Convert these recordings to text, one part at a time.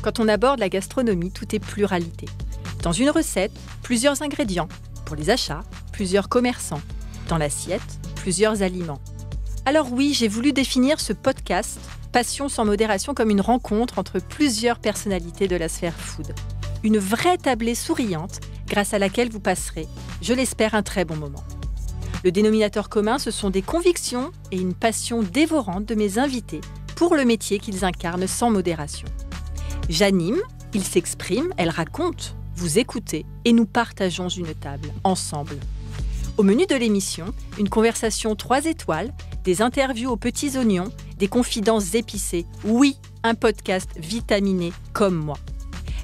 Quand on aborde la gastronomie, tout est pluralité. Dans une recette, plusieurs ingrédients. Pour les achats, plusieurs commerçants. Dans l'assiette, plusieurs aliments. Alors oui, j'ai voulu définir ce podcast Passion sans modération comme une rencontre entre plusieurs personnalités de la sphère food. Une vraie tablée souriante grâce à laquelle vous passerez, je l'espère, un très bon moment. Le dénominateur commun, ce sont des convictions et une passion dévorante de mes invités pour le métier qu'ils incarnent sans modération. J'anime, ils s'expriment, elles racontent, vous écoutez et nous partageons une table, ensemble. Au menu de l'émission, une conversation 3 étoiles, des interviews aux petits oignons, des confidences épicées. Oui, un podcast vitaminé comme moi.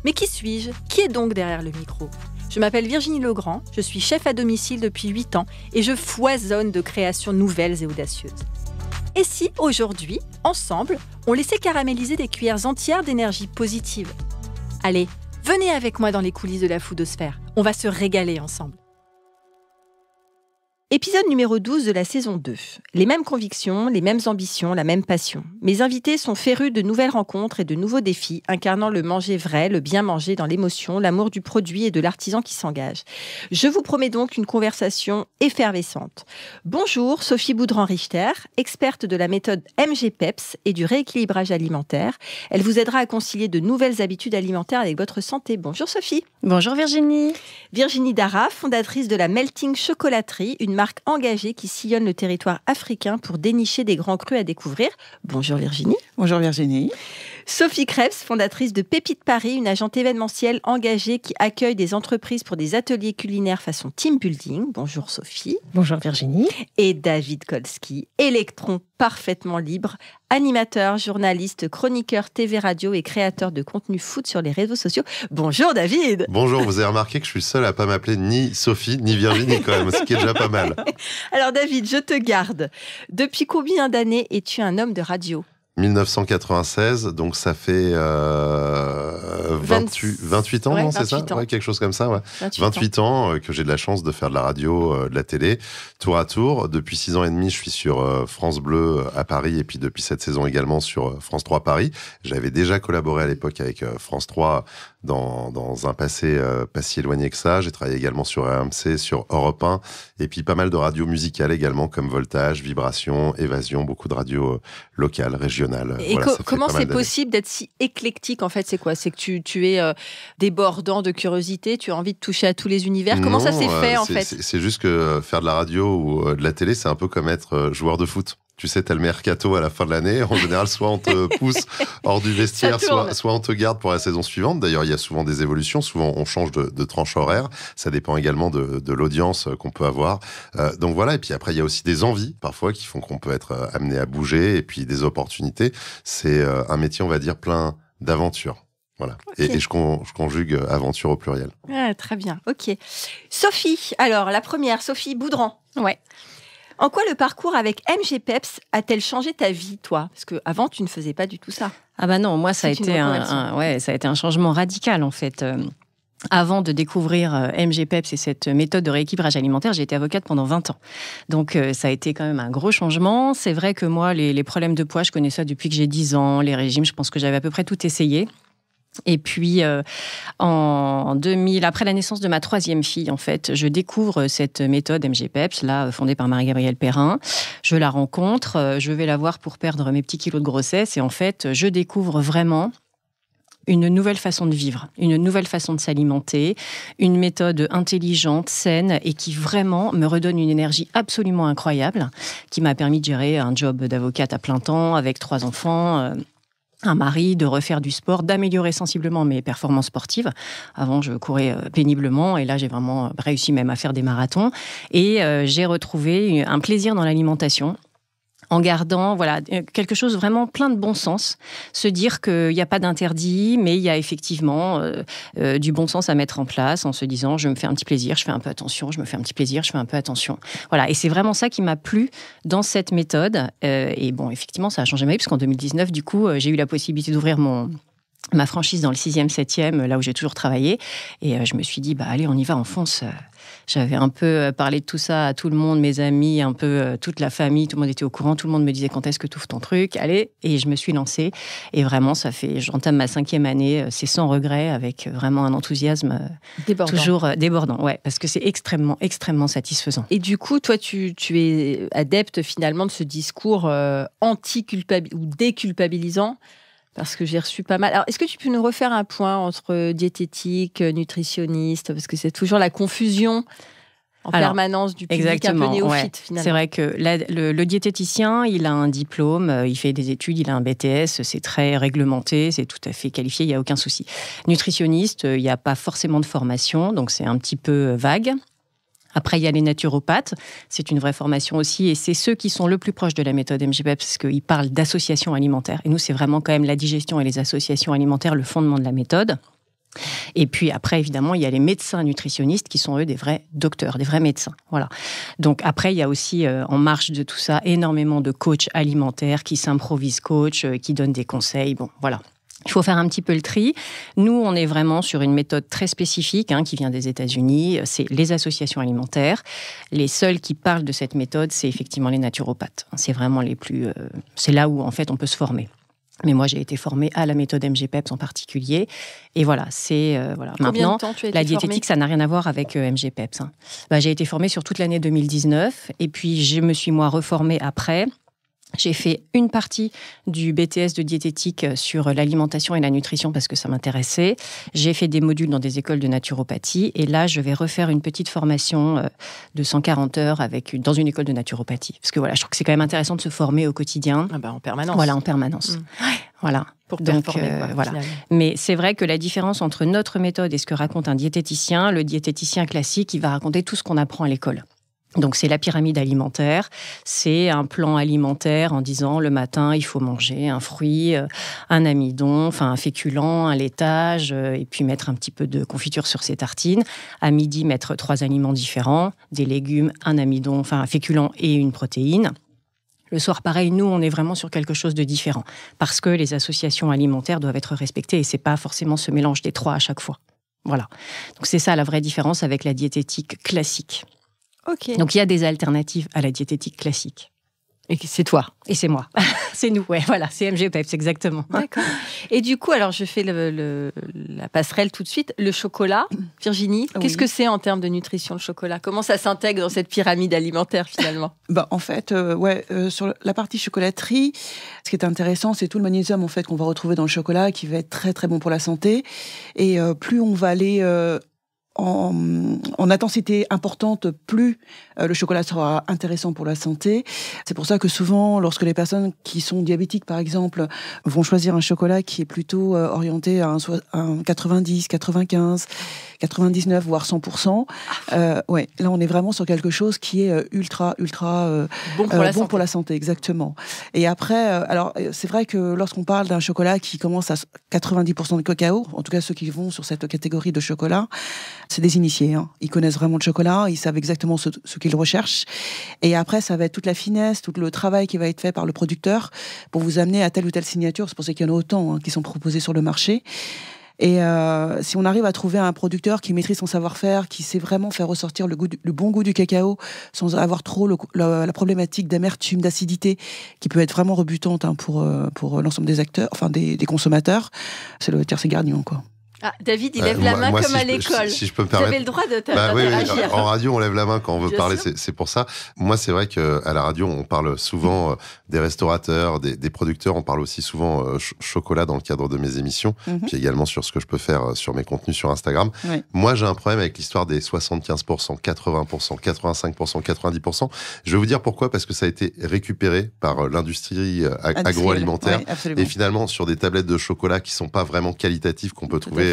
Mais qui suis-je ? Qui est donc derrière le micro ? Je m'appelle Virginie Legrand, je suis chef à domicile depuis 8 ans et je foisonne de créations nouvelles et audacieuses. Et si, aujourd'hui, ensemble, on laissait caraméliser des cuillères entières d'énergie positive ? Allez, venez avec moi dans les coulisses de la foodosphère. On va se régaler ensemble. Épisode numéro 12 de la saison 2. Les mêmes convictions, les mêmes ambitions, la même passion. Mes invités sont férus de nouvelles rencontres et de nouveaux défis, incarnant le manger vrai, le bien manger dans l'émotion, l'amour du produit et de l'artisan qui s'engage. Je vous promets donc une conversation effervescente. Bonjour, Sophie Boudran-Richter, experte de la méthode MGPEPS et du rééquilibrage alimentaire. Elle vous aidera à concilier de nouvelles habitudes alimentaires avec votre santé. Bonjour Sophie. Bonjour Virginie. Virginie Dara, fondatrice de la Melting Chocolaterie, une marque engagée qui sillonne le territoire africain pour dénicher des grands crus à découvrir. Bonjour Virginie. Bonjour Virginie. Sophie Krebs, fondatrice de Pépite Paris, une agence événementielle engagée qui accueille des entreprises pour des ateliers culinaires façon team building. Bonjour Sophie. Bonjour Virginie. Et David Kolski, électron parfaitement libre, animateur, journaliste, chroniqueur TV radio et créateur de contenu food sur les réseaux sociaux. Bonjour David. Bonjour, vous avez remarqué que je suis seul à pas m'appeler ni Sophie ni Virginie quand même, ce qui est déjà pas mal. Alors David, je te garde. Depuis combien d'années es-tu un homme de radio ? 1996, donc ça fait 28 ans, ouais, non, c'est ça ? Ouais, quelque chose comme ça, ouais. 28 ans que j'ai de la chance de faire de la radio, de la télé, tour à tour. Depuis 6 ans et demi, je suis sur France Bleu à Paris et puis depuis cette saison également sur France 3 Paris. J'avais déjà collaboré à l'époque avec France 3 dans un passé pas si éloigné que ça. J'ai travaillé également sur RMC, sur Europe 1 et puis pas mal de radios musicales également comme Voltage, Vibration, Évasion, beaucoup de radios locales, régionales. Et voilà, comment c'est possible d'être si éclectique en fait ? C'est quoi ? C'est que tu es débordant de curiosité, tu as envie de toucher à tous les univers. Comment ça s'est fait en fait ? C'est juste que faire de la radio ou de la télé, c'est un peu comme être joueur de foot. Tu sais, t'as le mercato à la fin de l'année. En général, soit on te pousse hors du vestiaire, soit on te garde pour la saison suivante. D'ailleurs, il y a souvent des évolutions. Souvent, on change de tranche horaire. Ça dépend également de l'audience qu'on peut avoir. Donc voilà. Et puis après, il y a aussi des envies, parfois, qui font qu'on peut être amené à bouger. Et puis des opportunités. C'est un métier, on va dire, plein d'aventures. Voilà. Okay. Et je conjugue aventure au pluriel. Ah, très bien. Ok. Sophie, alors, la première, Sophie Boudran. Ouais. En quoi le parcours avec MGPEPS a-t-elle changé ta vie, toi ? Parce qu'avant, tu ne faisais pas du tout ça. Ah bah non, moi, ça a été un changement radical, en fait. Avant de découvrir MGPEPS et cette méthode de rééquilibrage alimentaire, j'ai été avocate pendant 20 ans. Donc, ça a été quand même un gros changement. C'est vrai que moi, les problèmes de poids, je connais ça depuis que j'ai 10 ans. Les régimes, je pense que j'avais à peu près tout essayé. Et puis, en 2000, après la naissance de ma 3e fille, en fait, je découvre cette méthode MGPEPS, là, fondée par Marie-Gabrielle Perrin. Je la rencontre, je vais la voir pour perdre mes petits kilos de grossesse. Et en fait, je découvre vraiment une nouvelle façon de vivre, une nouvelle façon de s'alimenter, une méthode intelligente, saine et qui vraiment me redonne une énergie absolument incroyable, qui m'a permis de gérer un job d'avocate à plein temps avec 3 enfants, un mari, de refaire du sport, d'améliorer sensiblement mes performances sportives. Avant, je courais péniblement et là, j'ai vraiment réussi même à faire des marathons. Et j'ai retrouvé un plaisir dans l'alimentation en gardant quelque chose vraiment plein de bon sens. Se dire qu'il n'y a pas d'interdit, mais il y a effectivement du bon sens à mettre en place en se disant je me fais un petit plaisir, je fais un peu attention, je me fais un petit plaisir, je fais un peu attention. Voilà, et c'est vraiment ça qui m'a plu dans cette méthode. Et bon, effectivement, ça a changé ma vie, parce qu'en 2019, du coup, j'ai eu la possibilité d'ouvrir mon ma franchise dans le 6e, 7e, là où j'ai toujours travaillé. Et je me suis dit, allez, on y va, on fonce. J'avais un peu parlé de tout ça à tout le monde, mes amis, un peu toute la famille, tout le monde était au courant, tout le monde me disait quand est-ce que tu ouvres ton truc, allez, et je me suis lancée. Et vraiment, j'entame ma 5e année, c'est sans regret, avec vraiment un enthousiasme toujours débordant, ouais, parce que c'est extrêmement, extrêmement satisfaisant. Et du coup, toi, tu es adepte finalement de ce discours ou déculpabilisant, parce que j'ai reçu pas mal. Alors, est-ce que tu peux nous refaire un point entre diététique, nutritionniste, parce que c'est toujours la confusion en permanence du public un peu néophyte, finalement. C'est vrai que le diététicien, il a un diplôme, il fait des études, il a un BTS, c'est très réglementé, c'est tout à fait qualifié, il n'y a aucun souci. Nutritionniste, il n'y a pas forcément de formation, donc c'est un petit peu vague. Après, il y a les naturopathes. C'est une vraie formation aussi. Et c'est ceux qui sont le plus proches de la méthode MGPEPS parce qu'ils parlent d'associations alimentaires. Et nous, c'est vraiment quand même la digestion et les associations alimentaires, le fondement de la méthode. Et puis après, évidemment, il y a les médecins nutritionnistes qui sont, eux, des vrais docteurs, des vrais médecins. Voilà. Donc après, il y a aussi, en marge de tout ça, énormément de coachs alimentaires qui s'improvisent coach, qui donnent des conseils. Bon, voilà. Il faut faire un petit peu le tri. Nous, on est vraiment sur une méthode très spécifique qui vient des États-Unis. C'est les associations alimentaires. Les seuls qui parlent de cette méthode, c'est effectivement les naturopathes. C'est vraiment les plus... c'est là où, en fait, on peut se former. Mais moi, j'ai été formée à la méthode MGPEPS en particulier. Et voilà, c'est... voilà. Combien Maintenant, de temps tu as été la diététique, ça n'a rien à voir avec MGPEPS. J'ai été formée sur toute l'année 2019. Et puis, je me suis, moi, reformée après... J'ai fait une partie du BTS de diététique sur l'alimentation et la nutrition parce que ça m'intéressait. J'ai fait des modules dans des écoles de naturopathie. Et là, je vais refaire une petite formation de 140 heures dans une école de naturopathie. Parce que voilà, je trouve que c'est quand même intéressant de se former au quotidien. En permanence. Voilà, en permanence. Voilà. Pour performer, voilà. Mais c'est vrai que la différence entre notre méthode et ce que raconte un diététicien, le diététicien classique, il va raconter tout ce qu'on apprend à l'école. Donc, c'est la pyramide alimentaire. C'est un plan alimentaire en disant le matin, il faut manger un fruit, un amidon, enfin un féculent, un laitage, et puis mettre un petit peu de confiture sur ses tartines. À midi, mettre 3 aliments différents, des légumes, un amidon, enfin un féculent et une protéine. Le soir, pareil, nous, on est vraiment sur quelque chose de différent. Parce que les associations alimentaires doivent être respectées et c'est pas forcément ce mélange des 3 à chaque fois. Voilà. Donc, c'est ça la vraie différence avec la diététique classique. Okay. Donc, il y a des alternatives à la diététique classique. Et c'est toi. Et c'est moi. C'est nous, ouais, voilà, c'est MGPEPS, exactement. D'accord. Et du coup, alors je fais la passerelle tout de suite. Le chocolat, Virginie, qu'est-ce que c'est en termes de nutrition, le chocolat? Comment ça s'intègre dans cette pyramide alimentaire, finalement? En fait, sur la partie chocolaterie, ce qui est intéressant, c'est tout le magnésium en fait, qu'on va retrouver dans le chocolat, qui va être très, très bon pour la santé. Et plus on va aller... en intensité importante, plus le chocolat sera intéressant pour la santé. C'est pour ça que souvent, lorsque les personnes qui sont diabétiques, par exemple, vont choisir un chocolat qui est plutôt orienté à un 90, 95, 99, voire 100%, là, on est vraiment sur quelque chose qui est ultra bon pour la santé, exactement. Et après, alors, c'est vrai que lorsqu'on parle d'un chocolat qui commence à 90% de cacao, en tout cas ceux qui vont sur cette catégorie de chocolat, c'est des initiés. Ils connaissent vraiment le chocolat, ils savent exactement ce qu'ils recherchent. Et après, ça va être toute la finesse, tout le travail qui va être fait par le producteur pour vous amener à telle ou telle signature. C'est pour ça qu'il y en a autant qui sont proposés sur le marché. Et si on arrive à trouver un producteur qui maîtrise son savoir-faire, qui sait vraiment faire ressortir le bon goût du cacao, sans avoir trop la problématique d'amertume, d'acidité, qui peut être vraiment rebutante pour l'ensemble des acteurs, enfin des consommateurs, c'est le tiercé gagnant, quoi. Ah, David, il lève la main comme à l'école. Si je peux me permettre. Vous avez le droit d'interagir. Oui. En radio, on lève la main quand on veut Bien parler, sûr. c'est pour ça. Moi, c'est vrai qu'à la radio, on parle souvent des restaurateurs, des producteurs. On parle aussi souvent chocolat dans le cadre de mes émissions, puis également sur ce que je peux faire sur mes contenus sur Instagram. Oui. Moi, j'ai un problème avec l'histoire des 75%, 80%, 85%, 90%. Je vais vous dire pourquoi, parce que ça a été récupéré par l'industrie agroalimentaire. Oui, et finalement, sur des tablettes de chocolat qui sont pas vraiment qualitatives, qu'on peut trouver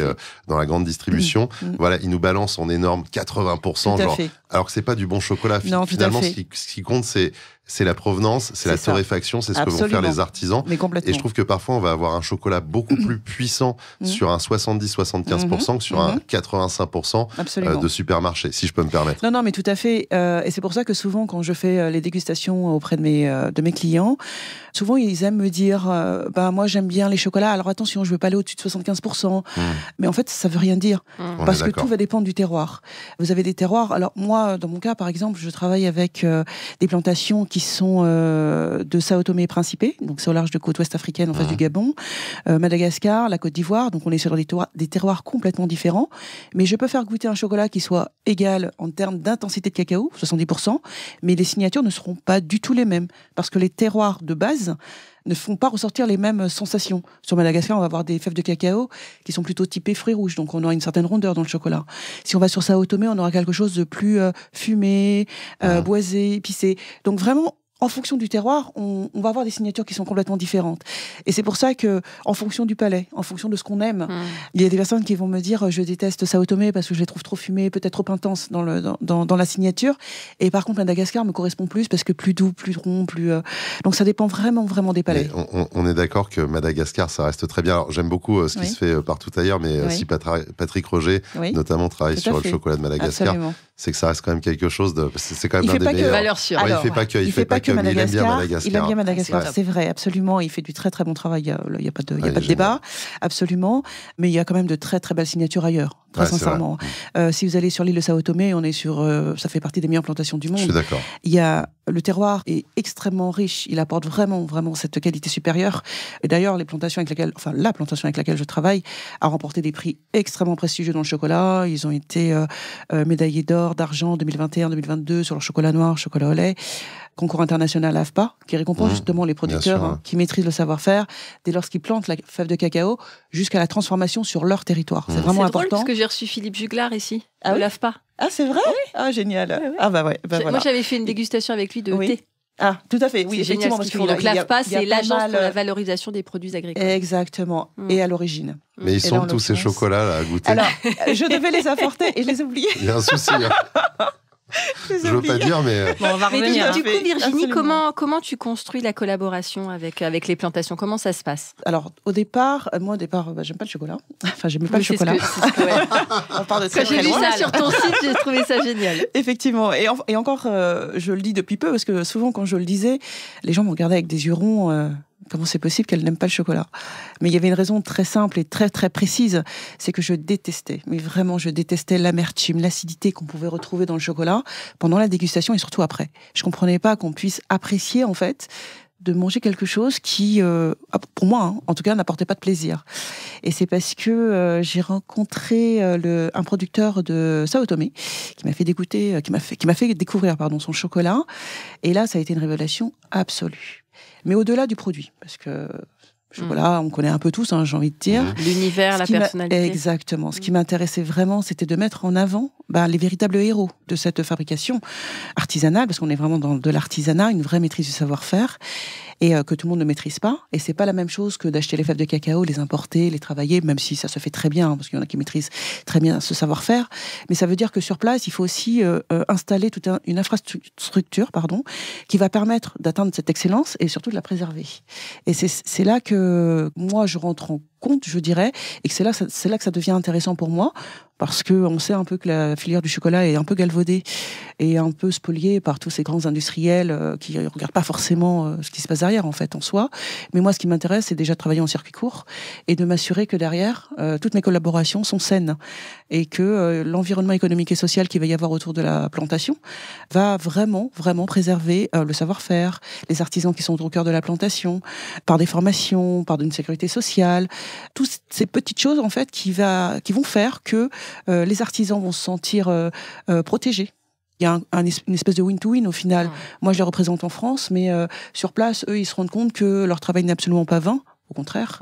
dans la grande distribution, voilà, ils nous balancent en énorme 80%, alors que c'est pas du bon chocolat. Non, finalement, ce qui compte, c'est c'est la provenance, c'est la torréfaction, c'est ce que vont faire les artisans. Mais complètement. Et je trouve que parfois, on va avoir un chocolat beaucoup plus puissant sur un 70-75% que sur un 85% de supermarché, si je peux me permettre. Non, mais tout à fait. Et c'est pour ça que souvent, quand je fais les dégustations auprès de mes clients, souvent, ils aiment me dire moi, j'aime bien les chocolats. Alors attention, je ne veux pas aller au-dessus de 75%. Mais en fait, ça ne veut rien dire. Parce que tout va dépendre du terroir. Vous avez des terroirs. Alors moi, dans mon cas, par exemple, je travaille avec des plantations qui sont de Sao Tomé et Principe, donc c'est au large de côte ouest africaine en face du Gabon, Madagascar, la Côte d'Ivoire, donc on est sur des terroirs complètement différents, mais je peux faire goûter un chocolat qui soit égal en termes d'intensité de cacao, 70%, mais les signatures ne seront pas du tout les mêmes, parce que les terroirs de base ne font pas ressortir les mêmes sensations. Sur Madagascar, on va avoir des fèves de cacao qui sont plutôt typées fruits rouges, donc on aura une certaine rondeur dans le chocolat. Si on va sur Sao Tomé, on aura quelque chose de plus fumé, boisé, épicé. Donc vraiment, en fonction du terroir, on va avoir des signatures qui sont complètement différentes. Et c'est pour ça que, en fonction du palais, en fonction de ce qu'on aime, il y a des personnes qui vont me dire je déteste Sao Tomé parce que je les trouve trop fumées, peut-être trop intenses dans la signature. Et par contre, Madagascar me correspond plus parce que plus doux, plus rond, plus. Donc ça dépend vraiment des palais. On est d'accord que Madagascar, ça reste très bien. Alors, j'aime beaucoup ce qui se fait partout ailleurs, mais si Patrick Roger, notamment, travaille sur le chocolat de Madagascar. Absolument. C'est que ça reste quand même quelque chose de. C'est quand même un des meilleurs. Valeur sûre. Il fait pas que. Mais il aime bien Madagascar. Il aime bien Madagascar, c'est vrai, absolument. Il fait du très très bon travail. Il n'y a pas de débat, absolument. Mais il y a quand même de très très belles signatures ailleurs, très sincèrement. Si vous allez sur l'île de Sao Tomé, on est sur, ça fait partie des meilleures plantations du monde. Je suis d'accord. Le terroir est extrêmement riche. Il apporte vraiment cette qualité supérieure. Et d'ailleurs, la plantation avec laquelle je travaille a remporté des prix extrêmement prestigieux dans le chocolat. Ils ont été médaillés d'or, d'argent 2021, 2022 sur le chocolat noir, chocolat au lait. Concours international AFPA, qui récompense justement les producteurs qui maîtrisent le savoir-faire dès lors qu'ils plantent la fève de cacao jusqu'à la transformation sur leur territoire. C'est vraiment important. C'est drôle parce que j'ai reçu Philippe Juglar ici, de l'AFPA. Ah, c'est vrai ? Oui. Ah, génial. Ouais. Ah, bah ouais. Moi, j'avais fait une dégustation avec lui de thé. Ah, tout à fait. Oui, c'est génial ce qu'ils font. Donc l'AFPA, c'est l'agence pour la valorisation des produits agricoles. Exactement. Et à l'origine. Mais ils sont tous ces chocolats là, à goûter. Alors, je devais les apporter et je les ai oubliés. Il y a un souci. Je veux pas dire, mais... Bon, on va revenir. Du coup, Virginie, comment tu construis la collaboration avec les plantations ? Comment ça se passe ? Alors, au départ, j'aime pas le chocolat. Enfin, j'aimais pas le chocolat. On part de très, très loin. J'ai lu ça sur ton site, j'ai trouvé ça génial. Effectivement. Et encore, je le dis depuis peu, parce que souvent, quand je le disais, les gens me regardaient avec des yeux ronds... Comment c'est possible qu'elle n'aime pas le chocolat ? Mais il y avait une raison très simple et très très précise, c'est que je détestais, mais vraiment je détestais l'amertume, l'acidité qu'on pouvait retrouver dans le chocolat pendant la dégustation et surtout après. Je comprenais pas qu'on puisse apprécier en fait de manger quelque chose qui, pour moi, en tout cas, n'apportait pas de plaisir. Et c'est parce que j'ai rencontré un producteur de Sao Tomé qui m'a fait découvrir son chocolat. Et là, ça a été une révélation absolue. Mais au-delà du produit, parce que le chocolat, on connaît un peu tous, j'ai envie de dire. L'univers, la personnalité. Exactement. Ce qui m'intéressait vraiment, c'était de mettre en avant les véritables héros de cette fabrication artisanale, parce qu'on est vraiment dans de l'artisanat, une vraie maîtrise du savoir-faire, et que tout le monde ne maîtrise pas. Et c'est pas la même chose que d'acheter les fèves de cacao, les importer, les travailler, même si ça se fait très bien, parce qu'il y en a qui maîtrisent très bien ce savoir-faire. Mais ça veut dire que sur place, il faut aussi installer toute une infrastructure, qui va permettre d'atteindre cette excellence et surtout de la préserver. Et c'est là que moi, je rentre en compte, je dirais, et que c'est là que ça devient intéressant pour moi, parce qu'on sait un peu que la filière du chocolat est un peu galvaudée et un peu spoliée par tous ces grands industriels qui ne regardent pas forcément ce qui se passe derrière, en fait, en soi. Mais moi, ce qui m'intéresse, c'est déjà de travailler en circuit court et de m'assurer que derrière, toutes mes collaborations sont saines et que l'environnement économique et social qu'il va y avoir autour de la plantation va vraiment, vraiment préserver le savoir-faire, les artisans qui sont au cœur de la plantation, par des formations, par une sécurité sociale, toutes ces petites choses, en fait, qui vont faire que les artisans vont se sentir protégés. Il y a une espèce de win-to-win au final. Moi, je les représente en France, mais sur place, eux, ils se rendent compte que leur travail n'est absolument pas vain. au contraire,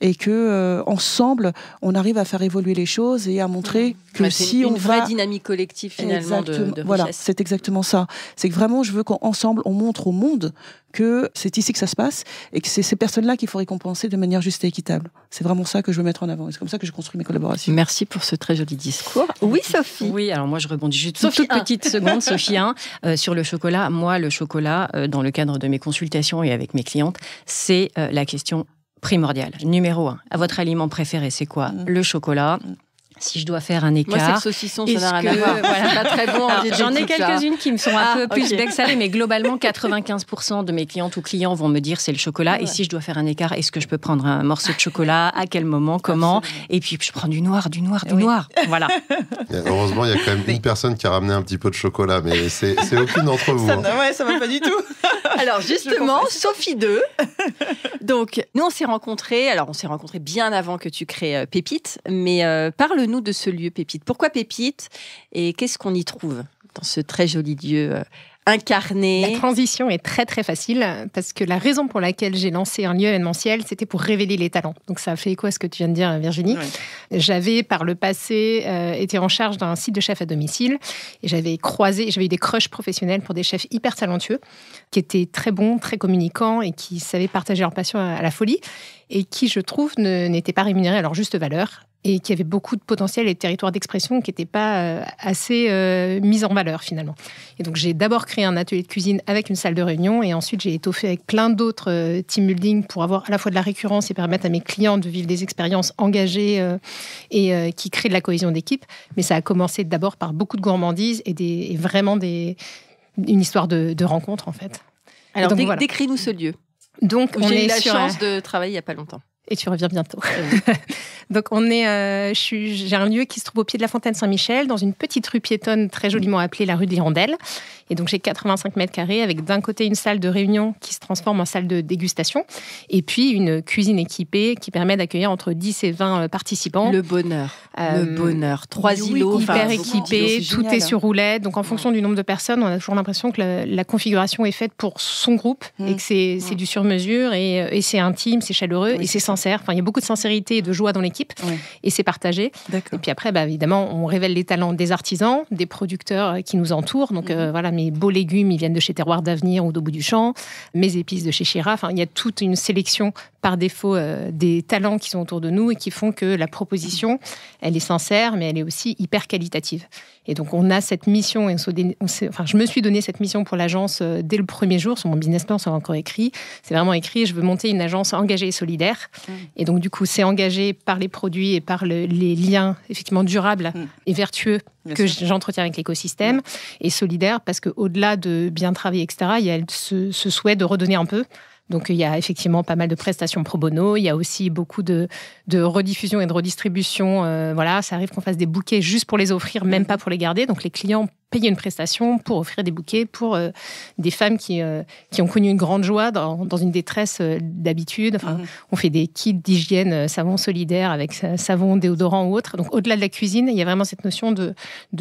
et que ensemble, on arrive à faire évoluer les choses et à montrer que si on une vraie dynamique collective finalement de voilà, richesse. c'est exactement ça. C'est que vraiment, je veux qu'ensemble, on montre au monde que c'est ici que ça se passe et que c'est ces personnes-là qu'il faut récompenser de manière juste et équitable. C'est vraiment ça que je veux mettre en avant. Et c'est comme ça que je construis mes collaborations. Merci pour ce très joli discours. Oui, Sophie. Oui, alors moi je rebondis juste une toute petite seconde, Sophie 1, sur le chocolat. Moi, le chocolat, dans le cadre de mes consultations et avec mes clientes, c'est la question primordiale. Numéro 1, votre aliment préféré, c'est quoi ? Le chocolat. Si je dois faire un écart... Moi, c'est le saucisson, ça n'a rien à voir. Voilà. C'est pas très bon. J'en ai quelques-unes qui me sont un peu plus bec salé, mais globalement, 95% de mes clientes ou clients vont me dire c'est le chocolat. Et si je dois faire un écart, est-ce que je peux prendre un morceau de chocolat ? À quel moment ? Comment ? Et puis, je prends du noir. Voilà. Heureusement, il y a quand même une personne qui a ramené un petit peu de chocolat, mais c'est aucune d'entre vous. Ça va pas du tout. Alors, justement, Sophie 2. Donc, nous, on s'est rencontrés bien avant que tu crées Pépite, mais parle-nous de ce lieu Pépite. Pourquoi Pépite et qu'est-ce qu'on y trouve dans ce très joli lieu incarné? La transition est très très facile parce que la raison pour laquelle j'ai lancé un lieu événementiel, c'était pour révéler les talents. Donc ça fait écho à ce que tu viens de dire, Virginie. Ouais. J'avais par le passé été en charge d'un site de chef à domicile et j'avais eu des crushs professionnels pour des chefs hyper talentueux qui étaient très bons, très communicants et qui savaient partager leur passion à la folie et qui, je trouve, n'étaient pas rémunérés à leur juste valeur et qui avaient beaucoup de potentiel et de territoire d'expression qui n'étaient pas assez mis en valeur finalement. Et donc j'ai d'abord créé un atelier de cuisine avec une salle de réunion et ensuite j'ai étoffé avec plein d'autres team building pour avoir à la fois de la récurrence et permettre à mes clients de vivre des expériences engagées et qui créent de la cohésion d'équipe. Mais ça a commencé d'abord par beaucoup de gourmandise et vraiment une histoire de rencontre en fait. Alors donc, décris-nous ce lieu. Donc j'ai eu la chance de travailler il n'y a pas longtemps. Et tu reviens bientôt. Donc, j'ai un lieu qui se trouve au pied de la Fontaine Saint-Michel, dans une petite rue piétonne très joliment appelée la rue de l'Hirondelle. Et donc, j'ai 85 mètres carrés avec d'un côté une salle de réunion qui se transforme en salle de dégustation et puis une cuisine équipée qui permet d'accueillir entre 10 et 20 participants. Le bonheur. 3 îlots. Hyper équipés, tout est sur roulette. Donc, en fonction du nombre de personnes, on a toujours l'impression que la configuration est faite pour son groupe et que c'est du sur-mesure et c'est intime, c'est chaleureux et c'est sincère. Enfin, il y a beaucoup de sincérité et de joie dans l'équipe et c'est partagé. Et puis après, évidemment, on révèle les talents des artisans, des producteurs qui nous entourent. Donc, mes beaux légumes, ils viennent de chez Terroir d'Avenir ou d'Au bout du champ. Mes épices de chez Chira. Enfin, il y a toute une sélection par défaut des talents qui sont autour de nous et qui font que la proposition, elle est sincère, mais elle est aussi hyper qualitative. Et donc, on a cette mission, je me suis donné cette mission pour l'agence dès le premier jour. Sur mon business plan, c'est encore écrit. C'est vraiment écrit, je veux monter une agence engagée et solidaire. Et donc, du coup, c'est engagé par les produits et par les liens effectivement durables et vertueux que j'entretiens avec l'écosystème. Et solidaire parce qu'au-delà de bien travailler, etc., il y a ce souhait de redonner un peu. Donc, il y a effectivement pas mal de prestations pro bono. Il y a aussi beaucoup de rediffusion et de redistribution. Ça arrive qu'on fasse des bouquets juste pour les offrir, même pas pour les garder. Donc, les clients payent une prestation pour offrir des bouquets pour des femmes qui ont connu une grande joie dans une détresse d'habitude. Enfin, on fait des kits d'hygiène, savon solidaire avec savon, déodorant ou autre. Donc, au-delà de la cuisine, il y a vraiment cette notion de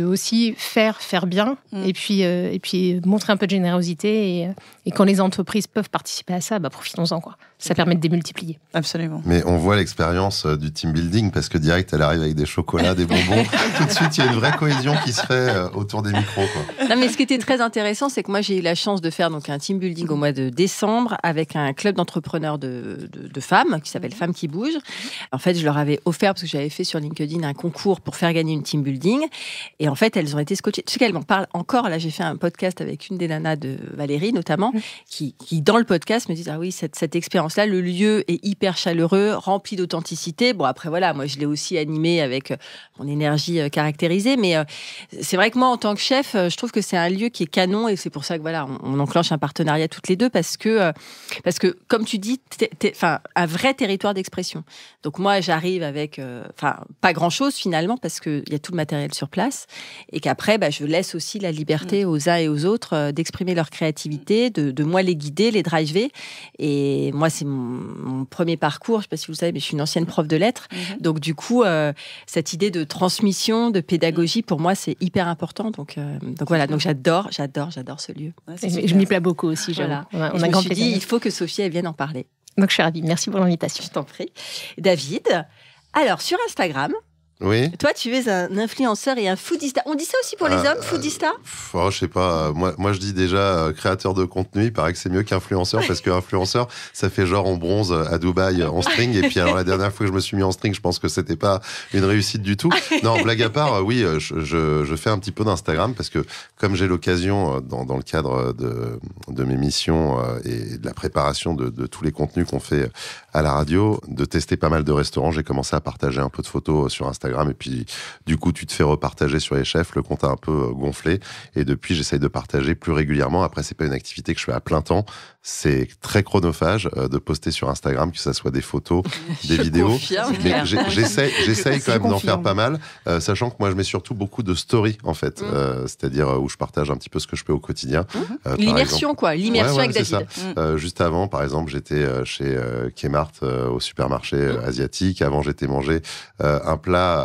aussi faire bien et puis montrer un peu de générosité. Et quand les entreprises peuvent participer à ça, profitons-en, quoi. Ça permet de démultiplier. Absolument. Mais on voit l'expérience du team building parce que direct, elle arrive avec des chocolats, des bonbons. Tout de suite, il y a une vraie cohésion qui se fait autour des micros, quoi. Non, mais ce qui était très intéressant, c'est que moi, j'ai eu la chance de faire donc un team building au mois de décembre avec un club d'entrepreneurs de femmes qui s'appelle Femmes qui bougent. En fait, je leur avais offert, parce que j'avais fait sur LinkedIn un concours pour faire gagner une team building. Et en fait, elles ont été scotchées. Tu sais qu'elles m'en parlent encore. Là, j'ai fait un podcast avec une des nanas de Valérie, notamment, qui dans le podcast, me disent « Ah oui, cette expérience-là, le lieu est hyper chaleureux, rempli d'authenticité. » Bon, après, voilà, moi, je l'ai aussi animé avec mon énergie caractérisée. Mais c'est vrai que moi, en tant que chef, je trouve que c'est un lieu qui est canon et c'est pour ça que voilà, on enclenche un partenariat toutes les deux parce que comme tu dis, un vrai territoire d'expression. Donc moi, j'arrive avec pas grand-chose finalement parce qu'il y a tout le matériel sur place et qu'après, je laisse aussi la liberté aux uns et aux autres d'exprimer leur créativité, de moi les guider, les driver. Et moi, c'est mon premier parcours. Je ne sais pas si vous le savez, mais je suis une ancienne prof de lettres. Donc du coup, cette idée de transmission, de pédagogie, pour moi, c'est hyper important. Donc voilà, donc j'adore ce lieu. Ouais, je m'y plais beaucoup aussi. Voilà. On a je me suis dit, il faut que Sophie elle vienne en parler. Donc, je suis ravie. Merci pour l'invitation. Je t'en prie. David, alors, sur Instagram, oui. Toi, tu es un influenceur et un foodista. On dit ça aussi pour les hommes, foodista je sais pas. Moi, je dis déjà créateur de contenu. Il paraît que c'est mieux qu'influenceur parce qu'influenceur, ça fait genre on bronze à Dubaï en string. Et puis alors la dernière fois que je me suis mis en string, je pense que c'était pas une réussite du tout. Non, blague à part, oui, je fais un petit peu d'Instagram parce que comme j'ai l'occasion dans le cadre de mes missions et de la préparation de tous les contenus qu'on fait à la radio, de tester pas mal de restaurants, j'ai commencé à partager un peu de photos sur Instagram. Et puis, du coup, tu te fais repartager sur les chefs. Le compte a un peu gonflé. Et depuis, j'essaye de partager plus régulièrement. Après, c'est pas une activité que je fais à plein temps. C'est très chronophage de poster sur Instagram, que ça soit des photos, des vidéos. Mais j'essaye quand même d'en faire pas mal, sachant que moi, je mets surtout beaucoup de stories, en fait. C'est-à-dire où je partage un petit peu ce que je fais au quotidien. L'immersion, quoi. L'immersion avec David. Juste avant, par exemple, j'étais chez Kmart au supermarché asiatique. Avant, j'étais manger un plat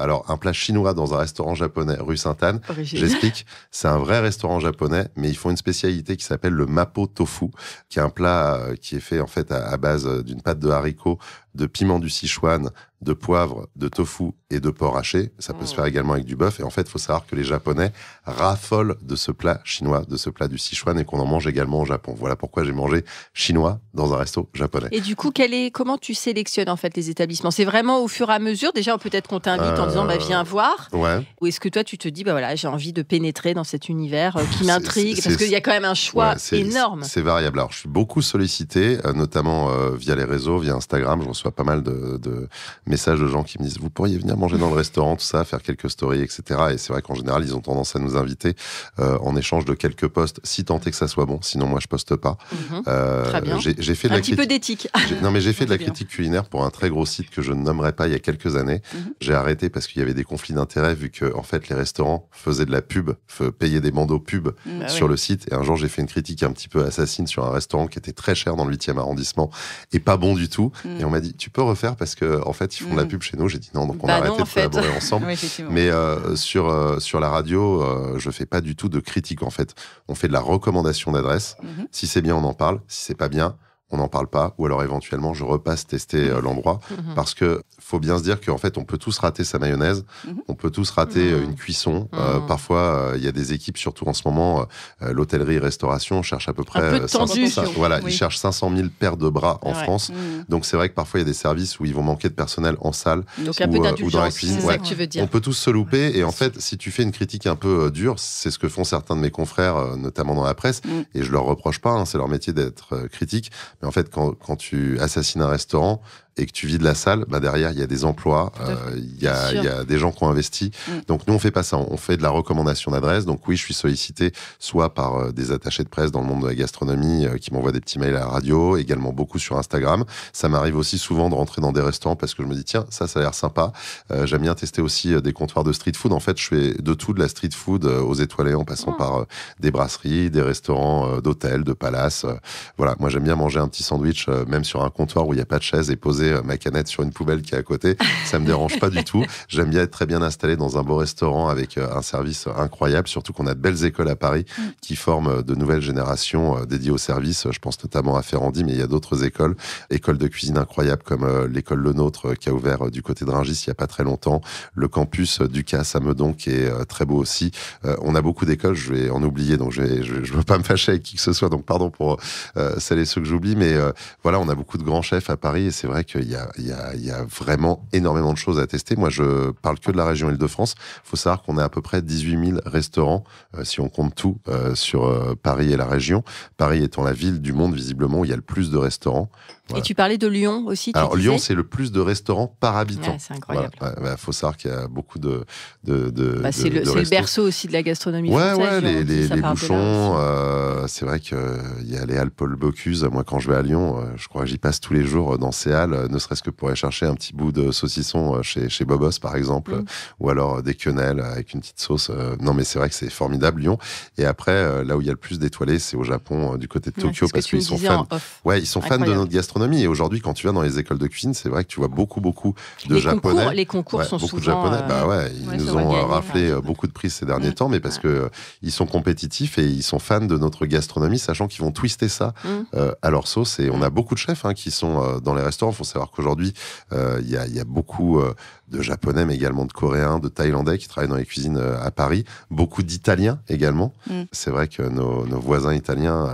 chinois dans un restaurant japonais rue Sainte-Anne. J'explique, c'est un vrai restaurant japonais, mais ils font une spécialité qui s'appelle le mapo tofu, qui est un plat qui est fait en fait à base d'une pâte de haricots, de piment du Sichuan, de poivre, de tofu et de porc haché. Ça peut se faire également avec du bœuf. Et en fait, il faut savoir que les Japonais raffolent de ce plat chinois, de ce plat du Sichuan, et qu'on en mange également au Japon. Voilà pourquoi j'ai mangé chinois dans un resto japonais. Et du coup, comment tu sélectionnes en fait les établissements ? C'est vraiment au fur et à mesure. Déjà, peut-être qu'on t'invite en disant viens voir. Ouais. Ou est-ce que toi, tu te dis voilà, j'ai envie de pénétrer dans cet univers qui m'intrigue, parce qu'il y a quand même un choix énorme. C'est variable. Alors, je suis beaucoup sollicité, notamment via les réseaux, via Instagram. Je reçois pas mal de messages de gens qui me disent vous pourriez venir manger dans le restaurant, tout ça, faire quelques stories, etc. Et c'est vrai qu'en général, ils ont tendance à nous inviter en échange de quelques posts, si tant est que ça soit bon. Sinon, moi, je poste pas. Très bien. J'ai fait un petit peu d'éthique. J'ai fait de la critique culinaire pour un très gros site que je ne nommerai pas il y a quelques années. J'ai arrêté parce qu'il y avait des conflits d'intérêts vu que en fait les restaurants faisaient de la pub, payaient des bandeaux pub sur le site. Et un jour, j'ai fait une critique un petit peu assassine sur un restaurant qui était très cher dans le 8e arrondissement et pas bon du tout. Et on m'a dit tu peux refaire parce que en fait ils font de la pub chez nous. J'ai dit non, donc on a arrêté de collaborer ensemble. Mais sur la radio, je fais pas du tout de critique en fait. On fait de la recommandation d'adresse. Si c'est bien, on en parle. Si c'est pas bien, on n'en parle pas, ou alors éventuellement je repasse tester l'endroit, parce que faut bien se dire qu'en fait on peut tous rater sa mayonnaise, on peut tous rater une cuisson. Parfois il y a des équipes, surtout en ce moment, l'hôtellerie-restauration cherche à peu près un peu tendu. Ils cherchent 500 000 paires de bras en France. Donc c'est vrai que parfois il y a des services où ils vont manquer de personnel en salle, donc un peu d'indulgence, ou dans la cuisine. C'est ça que tu veux dire. On peut tous se louper, et en fait si tu fais une critique un peu dure, c'est ce que font certains de mes confrères, notamment dans la presse, et je leur reproche pas, c'est leur métier d'être critique. Mais en fait, quand tu assassines un restaurant et que tu vides la salle, derrière, il y a des emplois, il y a des gens qui ont investi. Donc, nous, on fait pas ça. On fait de la recommandation d'adresse. Donc, oui, je suis sollicité soit par des attachés de presse dans le monde de la gastronomie qui m'envoient des petits mails à la radio, également beaucoup sur Instagram. Ça m'arrive aussi souvent de rentrer dans des restaurants parce que je me dis, tiens, ça a l'air sympa. J'aime bien tester aussi des comptoirs de street food. En fait, je fais de tout, de la street food aux étoilés, en passant par des brasseries, des restaurants d'hôtels, de palaces. Voilà, moi, j'aime bien manger un petit sandwich, même sur un comptoir où il n'y a pas de chaise, et poser ma canette sur une poubelle qui est à côté. Ça me dérange pas du tout. J'aime bien être très bien installé dans un beau restaurant avec un service incroyable, surtout qu'on a de belles écoles à Paris qui forment de nouvelles générations dédiées au service. Je pense notamment à Ferrandi, mais il y a d'autres écoles de cuisine incroyables comme l'école Le Nôtre qui a ouvert du côté de Rungis il y a pas très longtemps, le campus du CAS à Meudon qui est très beau aussi. On a beaucoup d'écoles, je vais en oublier, donc je veux pas me fâcher avec qui que ce soit, donc pardon pour celles et ceux que j'oublie, mais voilà, on a beaucoup de grands chefs à Paris, et c'est vrai qu'il y a vraiment énormément de choses à tester. Moi, je parle que de la région Île-de-France. Il faut savoir qu'on a à peu près 18 000 restaurants, si on compte tout, sur Paris et la région. Paris étant la ville du monde, visiblement, où il y a le plus de restaurants. Voilà. Et tu parlais de Lyon aussi. Alors Lyon, c'est le plus de restaurants par habitant. Ouais, c'est incroyable. Voilà. Faut savoir qu'il y a beaucoup de c'est le berceau aussi de la gastronomie française. Les bouchons. C'est vrai qu'il y a les halles Paul Bocuse. Moi, quand je vais à Lyon, je crois que j'y passe tous les jours dans ces halles, ne serait-ce que pour aller chercher un petit bout de saucisson chez Bobos, par exemple, ou alors des quenelles avec une petite sauce. Non, mais c'est vrai que c'est formidable, Lyon. Et après, là où il y a le plus d'étoilés, c'est au Japon, du côté de Tokyo, parce qu'ils sont fans. Ils sont fans de notre gastronomie. gastronomie. Et aujourd'hui, quand tu vas dans les écoles de cuisine, c'est vrai que tu vois beaucoup de Japonais. Les concours sont beaucoup souvent... de Japonais, ils nous ont raflé beaucoup de prix ces derniers temps, mais parce que ils sont compétitifs et ils sont fans de notre gastronomie, sachant qu'ils vont twister ça à leur sauce. Et on a beaucoup de chefs qui sont dans les restaurants. Il faut savoir qu'aujourd'hui, il y a beaucoup de Japonais, mais également de Coréens, de Thaïlandais qui travaillent dans les cuisines à Paris. Beaucoup d'Italiens également. C'est vrai que nos voisins italiens,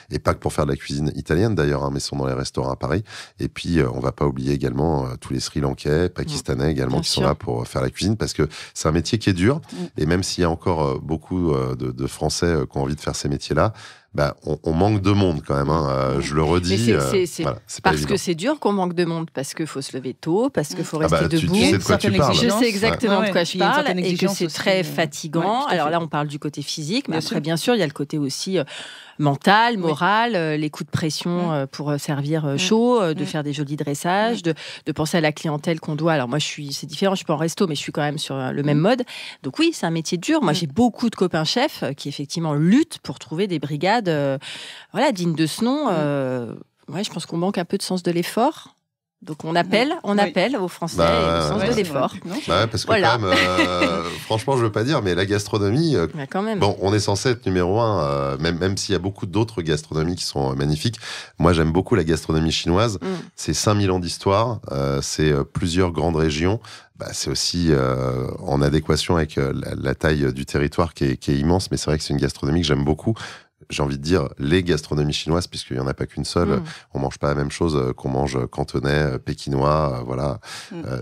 et pas que pour faire de la cuisine italienne d'ailleurs, mais sont dans les restaurants à Paris. Et puis, on va pas oublier également tous les Sri Lankais, Pakistanais également qui sont là pour faire la cuisine, parce que c'est un métier qui est dur. Et même s'il y a encore beaucoup de Français qui ont envie de faire ces métiers-là, on manque de monde quand même. Je le redis. C'est parce que c'est dur qu'on manque de monde, parce qu'il faut se lever tôt, parce qu'il faut rester debout. Tu sais de quoi tu parles. Je sais exactement de quoi je parle et que c'est très fatigant. Alors là, on parle du côté physique, mais après, bien sûr, il y a le côté aussi mental, moral, les coups de pression pour servir chaud, de faire des jolis dressages, de penser à la clientèle qu'on doit. Alors moi, c'est différent, je suis pas en resto, mais je suis quand même sur le même mode. Donc oui, c'est un métier dur. Moi, j'ai beaucoup de copains chefs qui effectivement luttent pour trouver des brigades dignes de ce nom. Je pense qu'on manque un peu de sens de l'effort. Donc on appelle aux Français au sens de l'effort. Parce que quand même, franchement, je veux pas dire, mais la gastronomie, quand même. Bon, on est censé être numéro 1, même s'il y a beaucoup d'autres gastronomies qui sont magnifiques. Moi, j'aime beaucoup la gastronomie chinoise. C'est 5000 ans d'histoire, c'est plusieurs grandes régions. C'est aussi en adéquation avec la taille du territoire qui est immense, mais c'est vrai que c'est une gastronomie que j'aime beaucoup. J'ai envie de dire les gastronomies chinoises, puisqu'il n'y en a pas qu'une seule. On mange pas la même chose qu'on mange cantonais, pékinois, voilà.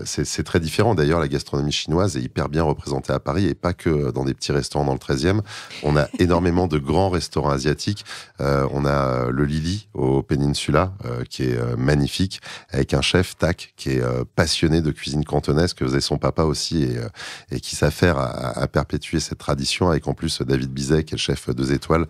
C'est très différent. D'ailleurs, la gastronomie chinoise est hyper bien représentée à Paris et pas que dans des petits restaurants dans le 13e. On a énormément de grands restaurants asiatiques. On a le Lily au Peninsula, qui est magnifique, avec un chef, Tak, qui est passionné de cuisine cantonaise, que faisait son papa aussi, et qui s'affaire à perpétuer cette tradition, avec en plus David Bizet, qui est le chef 2 étoiles,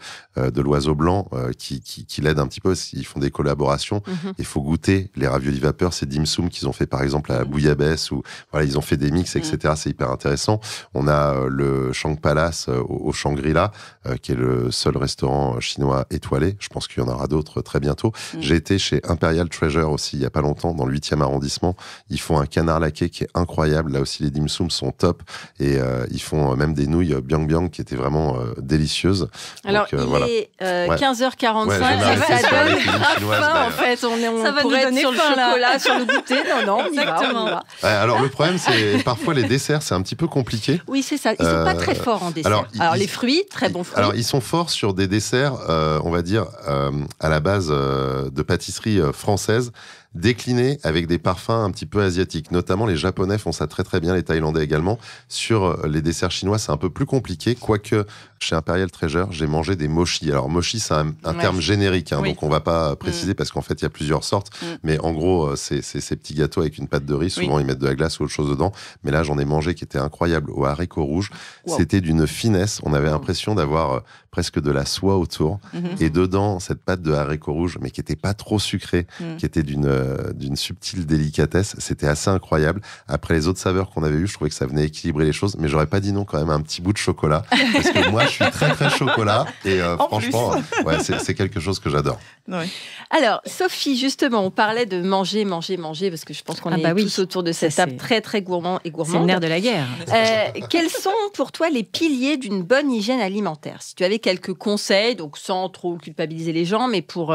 de l'Oiseau Blanc, qui l'aide un petit peu. Ils font des collaborations. Il faut goûter les raviolis vapeur, ces dim sum qu'ils ont fait par exemple à la bouillabaisse, ou voilà, ils ont fait des mix, etc. C'est hyper intéressant. On a le Shang Palace au Shangri-La, qui est le seul restaurant chinois étoilé. Je pense qu'il y en aura d'autres très bientôt. J'ai été chez Imperial Treasure aussi il y a pas longtemps, dans le 8e arrondissement. Ils font un canard laqué qui est incroyable. Là aussi, les dim sum sont top, et ils font même des nouilles biang biang qui étaient vraiment délicieuses. Alors, donc, voilà. 15h45, ça donne faim en fait. On pourrait être sur le chocolat, sur le goûter. Non, on y va. Alors le problème, c'est parfois les desserts, c'est un petit peu compliqué. Oui, c'est ça. Ils sont pas très forts en dessert. Alors les fruits, très bons fruits. Alors ils sont forts sur des desserts, on va dire, à la base de pâtisserie française, déclinés avec des parfums un petit peu asiatiques. Notamment, les Japonais font ça très très bien, les Thaïlandais également. Sur les desserts chinois, c'est un peu plus compliqué, quoique chez Imperial Treasure, j'ai mangé des mochi. Alors, mochi, c'est un terme générique, donc on va pas préciser parce qu'en fait, il y a plusieurs sortes. Mais en gros, c'est ces petits gâteaux avec une pâte de riz. Souvent, ils mettent de la glace ou autre chose dedans. Mais là, j'en ai mangé qui était incroyable au haricot rouge. C'était d'une finesse. On avait l'impression d'avoir presque de la soie autour. Et dedans, cette pâte de haricot rouge, mais qui était pas trop sucrée, qui était d'une subtile délicatesse. C'était assez incroyable. Après les autres saveurs qu'on avait eues, je trouvais que ça venait équilibrer les choses, mais j'aurais pas dit non quand même à un petit bout de chocolat, parce que moi je suis très très chocolat, et franchement c'est quelque chose que j'adore. Alors Sophie, justement, on parlait de manger, parce que je pense qu'on est tous autour de cette table très très gourmand et gourmande. C'est le nerf de la guerre. Quels sont pour toi les piliers d'une bonne hygiène alimentaire? Si tu avais quelques conseils, donc sans trop culpabiliser les gens, mais pour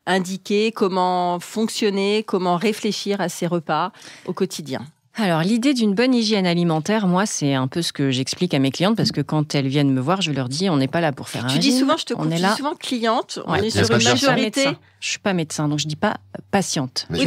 indiquer comment fonctionner, comment réfléchir à ses repas au quotidien. Alors, l'idée d'une bonne hygiène alimentaire, moi, c'est un peu ce que j'explique à mes clientes, parce que quand elles viennent me voir, je leur dis, on n'est pas là pour faire un régime. Tu dis souvent, je te coupe, tu dis souvent cliente, on est sur une majorité. Je suis pas médecin, donc je dis pas patiente. Mais tu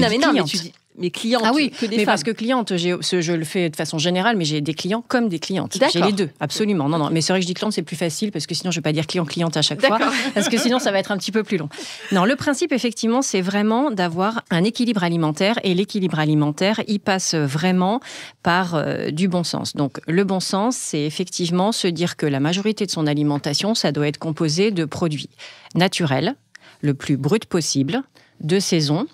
dis mes clientes, que des femmes. Parce que cliente, je le fais de façon générale, mais j'ai des clients comme des clientes. J'ai les deux, absolument. Non, mais c'est vrai que je dis cliente, c'est plus facile, parce que sinon, je ne vais pas dire cliente à chaque fois, parce que sinon, ça va être un petit peu plus long. Non, le principe, effectivement, c'est vraiment d'avoir un équilibre alimentaire, et l'équilibre alimentaire, il passe vraiment par du bon sens. Donc, le bon sens, c'est effectivement se dire que la majorité de son alimentation, ça doit être composé de produits naturels, le plus brut possible, de saison.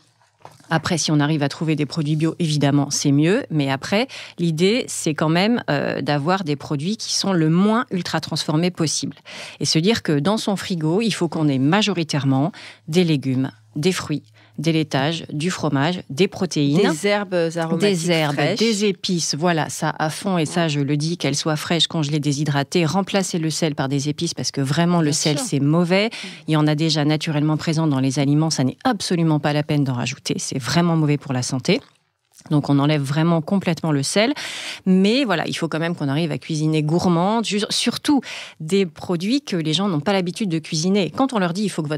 Après, si on arrive à trouver des produits bio, évidemment, c'est mieux. Mais après, l'idée, c'est quand même d'avoir des produits qui sont le moins ultra-transformés possible. Et se dire que dans son frigo, il faut qu'on ait majoritairement des légumes, des fruits, des laitages, du fromage, des protéines. Des herbes aromatiques fraîches. Des épices, voilà, ça à fond. Et ça, je le dis, qu'elles soient fraîches, congelées, déshydratées. Remplacez le sel par des épices parce que vraiment, le sel, c'est mauvais. Il y en a déjà naturellement présent dans les aliments. Ça n'est absolument pas la peine d'en rajouter. C'est vraiment mauvais pour la santé. Donc, on enlève vraiment complètement le sel. Mais voilà, il faut quand même qu'on arrive à cuisiner gourmand, surtout des produits que les gens n'ont pas l'habitude de cuisiner. Quand on leur dit il faut que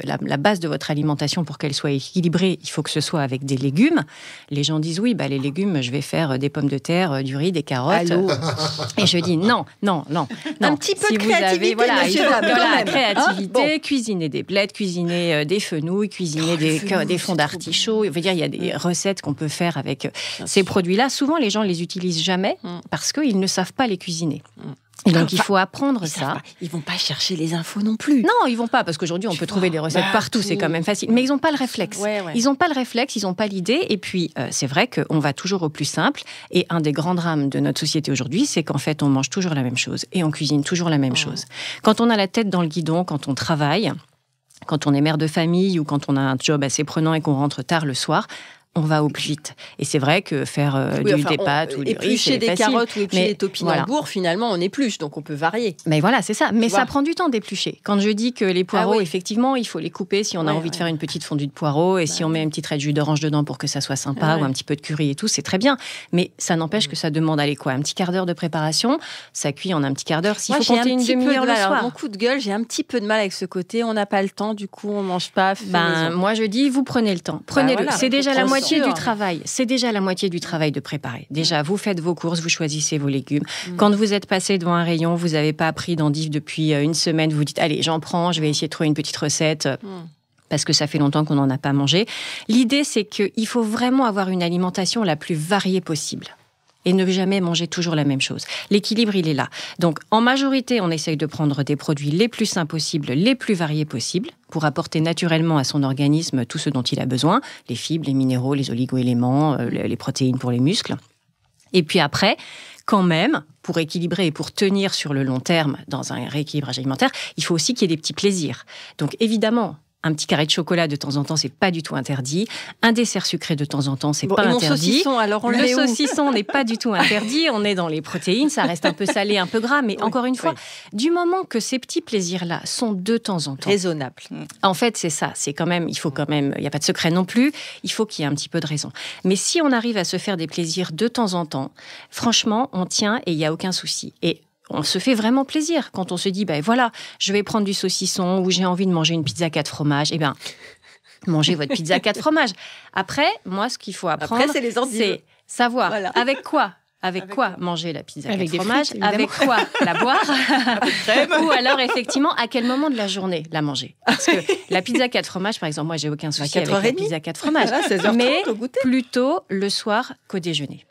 la base de votre alimentation, pour qu'elle soit équilibrée, il faut que ce soit avec des légumes, les gens disent oui, les légumes, je vais faire des pommes de terre, du riz, des carottes. Allô. Et je dis non. Un petit peu de créativité, monsieur. Créativité, cuisiner des blettes, cuisiner des fenouils, cuisiner des fonds d'artichaut. Je veux dire, il y a des recettes qu'on peut faire avec ces produits-là. Souvent, les gens ne les utilisent jamais parce qu'ils ne savent pas les cuisiner. Et donc, il faut apprendre ça. Ils ne vont pas chercher les infos non plus. Non, ils ne vont pas, parce qu'aujourd'hui, on peut trouver des recettes partout, c'est quand même facile. Mais ils n'ont pas le réflexe. Ouais. Ils n'ont pas le réflexe, ils n'ont pas l'idée. Et puis, c'est vrai qu'on va toujours au plus simple. Et un des grands drames de notre société aujourd'hui, c'est qu'en fait, on mange toujours la même chose. Et on cuisine toujours la même chose. Quand on a la tête dans le guidon, quand on travaille, quand on est mère de famille ou quand on a un job assez prenant et qu'on rentre tard le soir, on va au plus vite. Et c'est vrai que faire des pâtes ou du riz, c'est des facile. Carottes ou éplucher des topinambours, finalement, on épluche, donc on peut varier. Mais voilà, c'est ça. Mais ça prend du temps d'éplucher. Quand je dis que les poireaux, effectivement, il faut les couper si on a envie de faire une petite fondue de poireaux et si on met une petite raie de jus d'orange dedans pour que ça soit sympa ou un petit peu de curry et tout, c'est très bien. Mais ça n'empêche que ça demande, un petit quart d'heure de préparation. Ça cuit en un petit quart d'heure. S'il faut compter une demi-heure le soir. Mon coup de gueule, j'ai un petit peu de mal avec ce côté. On n'a pas le temps, du coup, on mange pas. Moi, je dis, vous prenez le temps. Prenez-le. C'est déjà la moitié du travail. C'est déjà la moitié du travail de préparer. Déjà, vous faites vos courses, vous choisissez vos légumes. Quand vous êtes passé devant un rayon, vous n'avez pas pris d'endives depuis une semaine, vous vous dites, allez, j'en prends, je vais essayer de trouver une petite recette. Parce que ça fait longtemps qu'on n'en a pas mangé. L'idée, c'est qu'il faut vraiment avoir une alimentation la plus variée possible. Et ne jamais manger toujours la même chose. L'équilibre, il est là. Donc, en majorité, on essaye de prendre des produits les plus sains possibles, les plus variés possibles, pour apporter naturellement à son organisme tout ce dont il a besoin, les fibres, les minéraux, les oligo-éléments, les protéines pour les muscles. Et puis après, quand même, pour équilibrer et pour tenir sur le long terme dans un rééquilibrage alimentaire, il faut aussi qu'il y ait des petits plaisirs. Donc, évidemment, un petit carré de chocolat de temps en temps, c'est pas du tout interdit. Un dessert sucré de temps en temps, c'est pas interdit. Saucisson, alors le saucisson n'est pas du tout interdit. On est dans les protéines, ça reste un peu salé, un peu gras, mais encore une fois, du moment que ces petits plaisirs-là sont de temps en temps raisonnables. En fait, c'est ça. C'est quand même, il n'y a pas de secret non plus. Il faut qu'il y ait un petit peu de raison. Mais si on arrive à se faire des plaisirs de temps en temps, franchement, on tient et il y a aucun souci. Et on se fait vraiment plaisir quand on se dit, voilà, je vais prendre du saucisson ou j'ai envie de manger une pizza 4 fromages. Mangez votre pizza 4 fromages. Après, moi, ce qu'il faut apprendre, c'est savoir avec quoi manger la pizza 4 fromages, avec quoi la boire, ou alors effectivement à quel moment de la journée la manger. Parce que la pizza 4 fromages, par exemple, moi j'ai aucun souci avec la pizza 4 fromages, mais plutôt le soir qu'au déjeuner.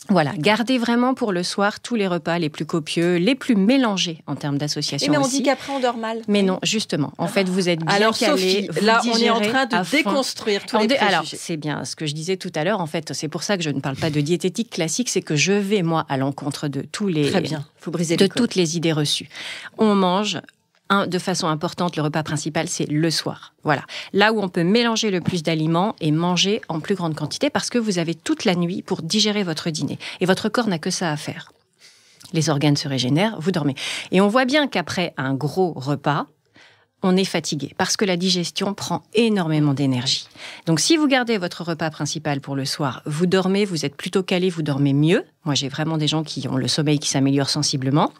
Voilà, gardez vraiment pour le soir tous les repas les plus copieux, les plus mélangés en termes d'association. Mais on aussi. dit qu'après on dort mal. Mais non, justement. En fait, vous êtes bien alors, calés. Sophie, là, on est en train de déconstruire tous les préjugés. Alors, c'est bien ce que je disais tout à l'heure. En fait, c'est pour ça que je ne parle pas de diététique classique. C'est que je vais, moi, à l'encontre de tous les... Très bien. Faut briser de toutes les idées reçues. On mange... de façon importante, le repas principal, c'est le soir. Voilà. Là où on peut mélanger le plus d'aliments et manger en plus grande quantité parce que vous avez toute la nuit pour digérer votre dîner. Et votre corps n'a que ça à faire. Les organes se régénèrent, vous dormez. Et on voit bien qu'après un gros repas, on est fatigué parce que la digestion prend énormément d'énergie. Donc, si vous gardez votre repas principal pour le soir, vous dormez, vous êtes plutôt calé, vous dormez mieux. Moi, j'ai vraiment des gens qui ont le sommeil qui s'améliore sensiblement.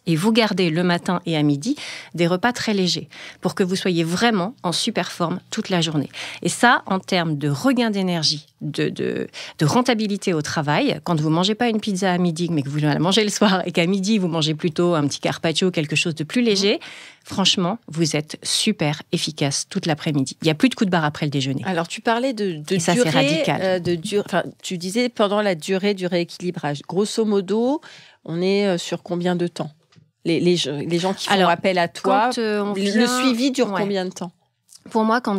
Et vous gardez le matin et à midi des repas très légers pour que vous soyez vraiment en super forme toute la journée. Et ça, en termes de regain d'énergie, de rentabilité au travail, quand vous ne mangez pas une pizza à midi, mais que vous la mangez le soir et qu'à midi, vous mangez plutôt un petit carpaccio, quelque chose de plus léger, franchement, vous êtes super efficace toute l'après-midi. Il n'y a plus de coup de barre après le déjeuner. Alors, tu parlais de et ça, durée, c'est radical. Tu disais pendant la durée du rééquilibrage. Grosso modo, on est sur combien de temps ? Les gens qui font appel à toi, le suivi dure combien de temps ? Pour moi, quand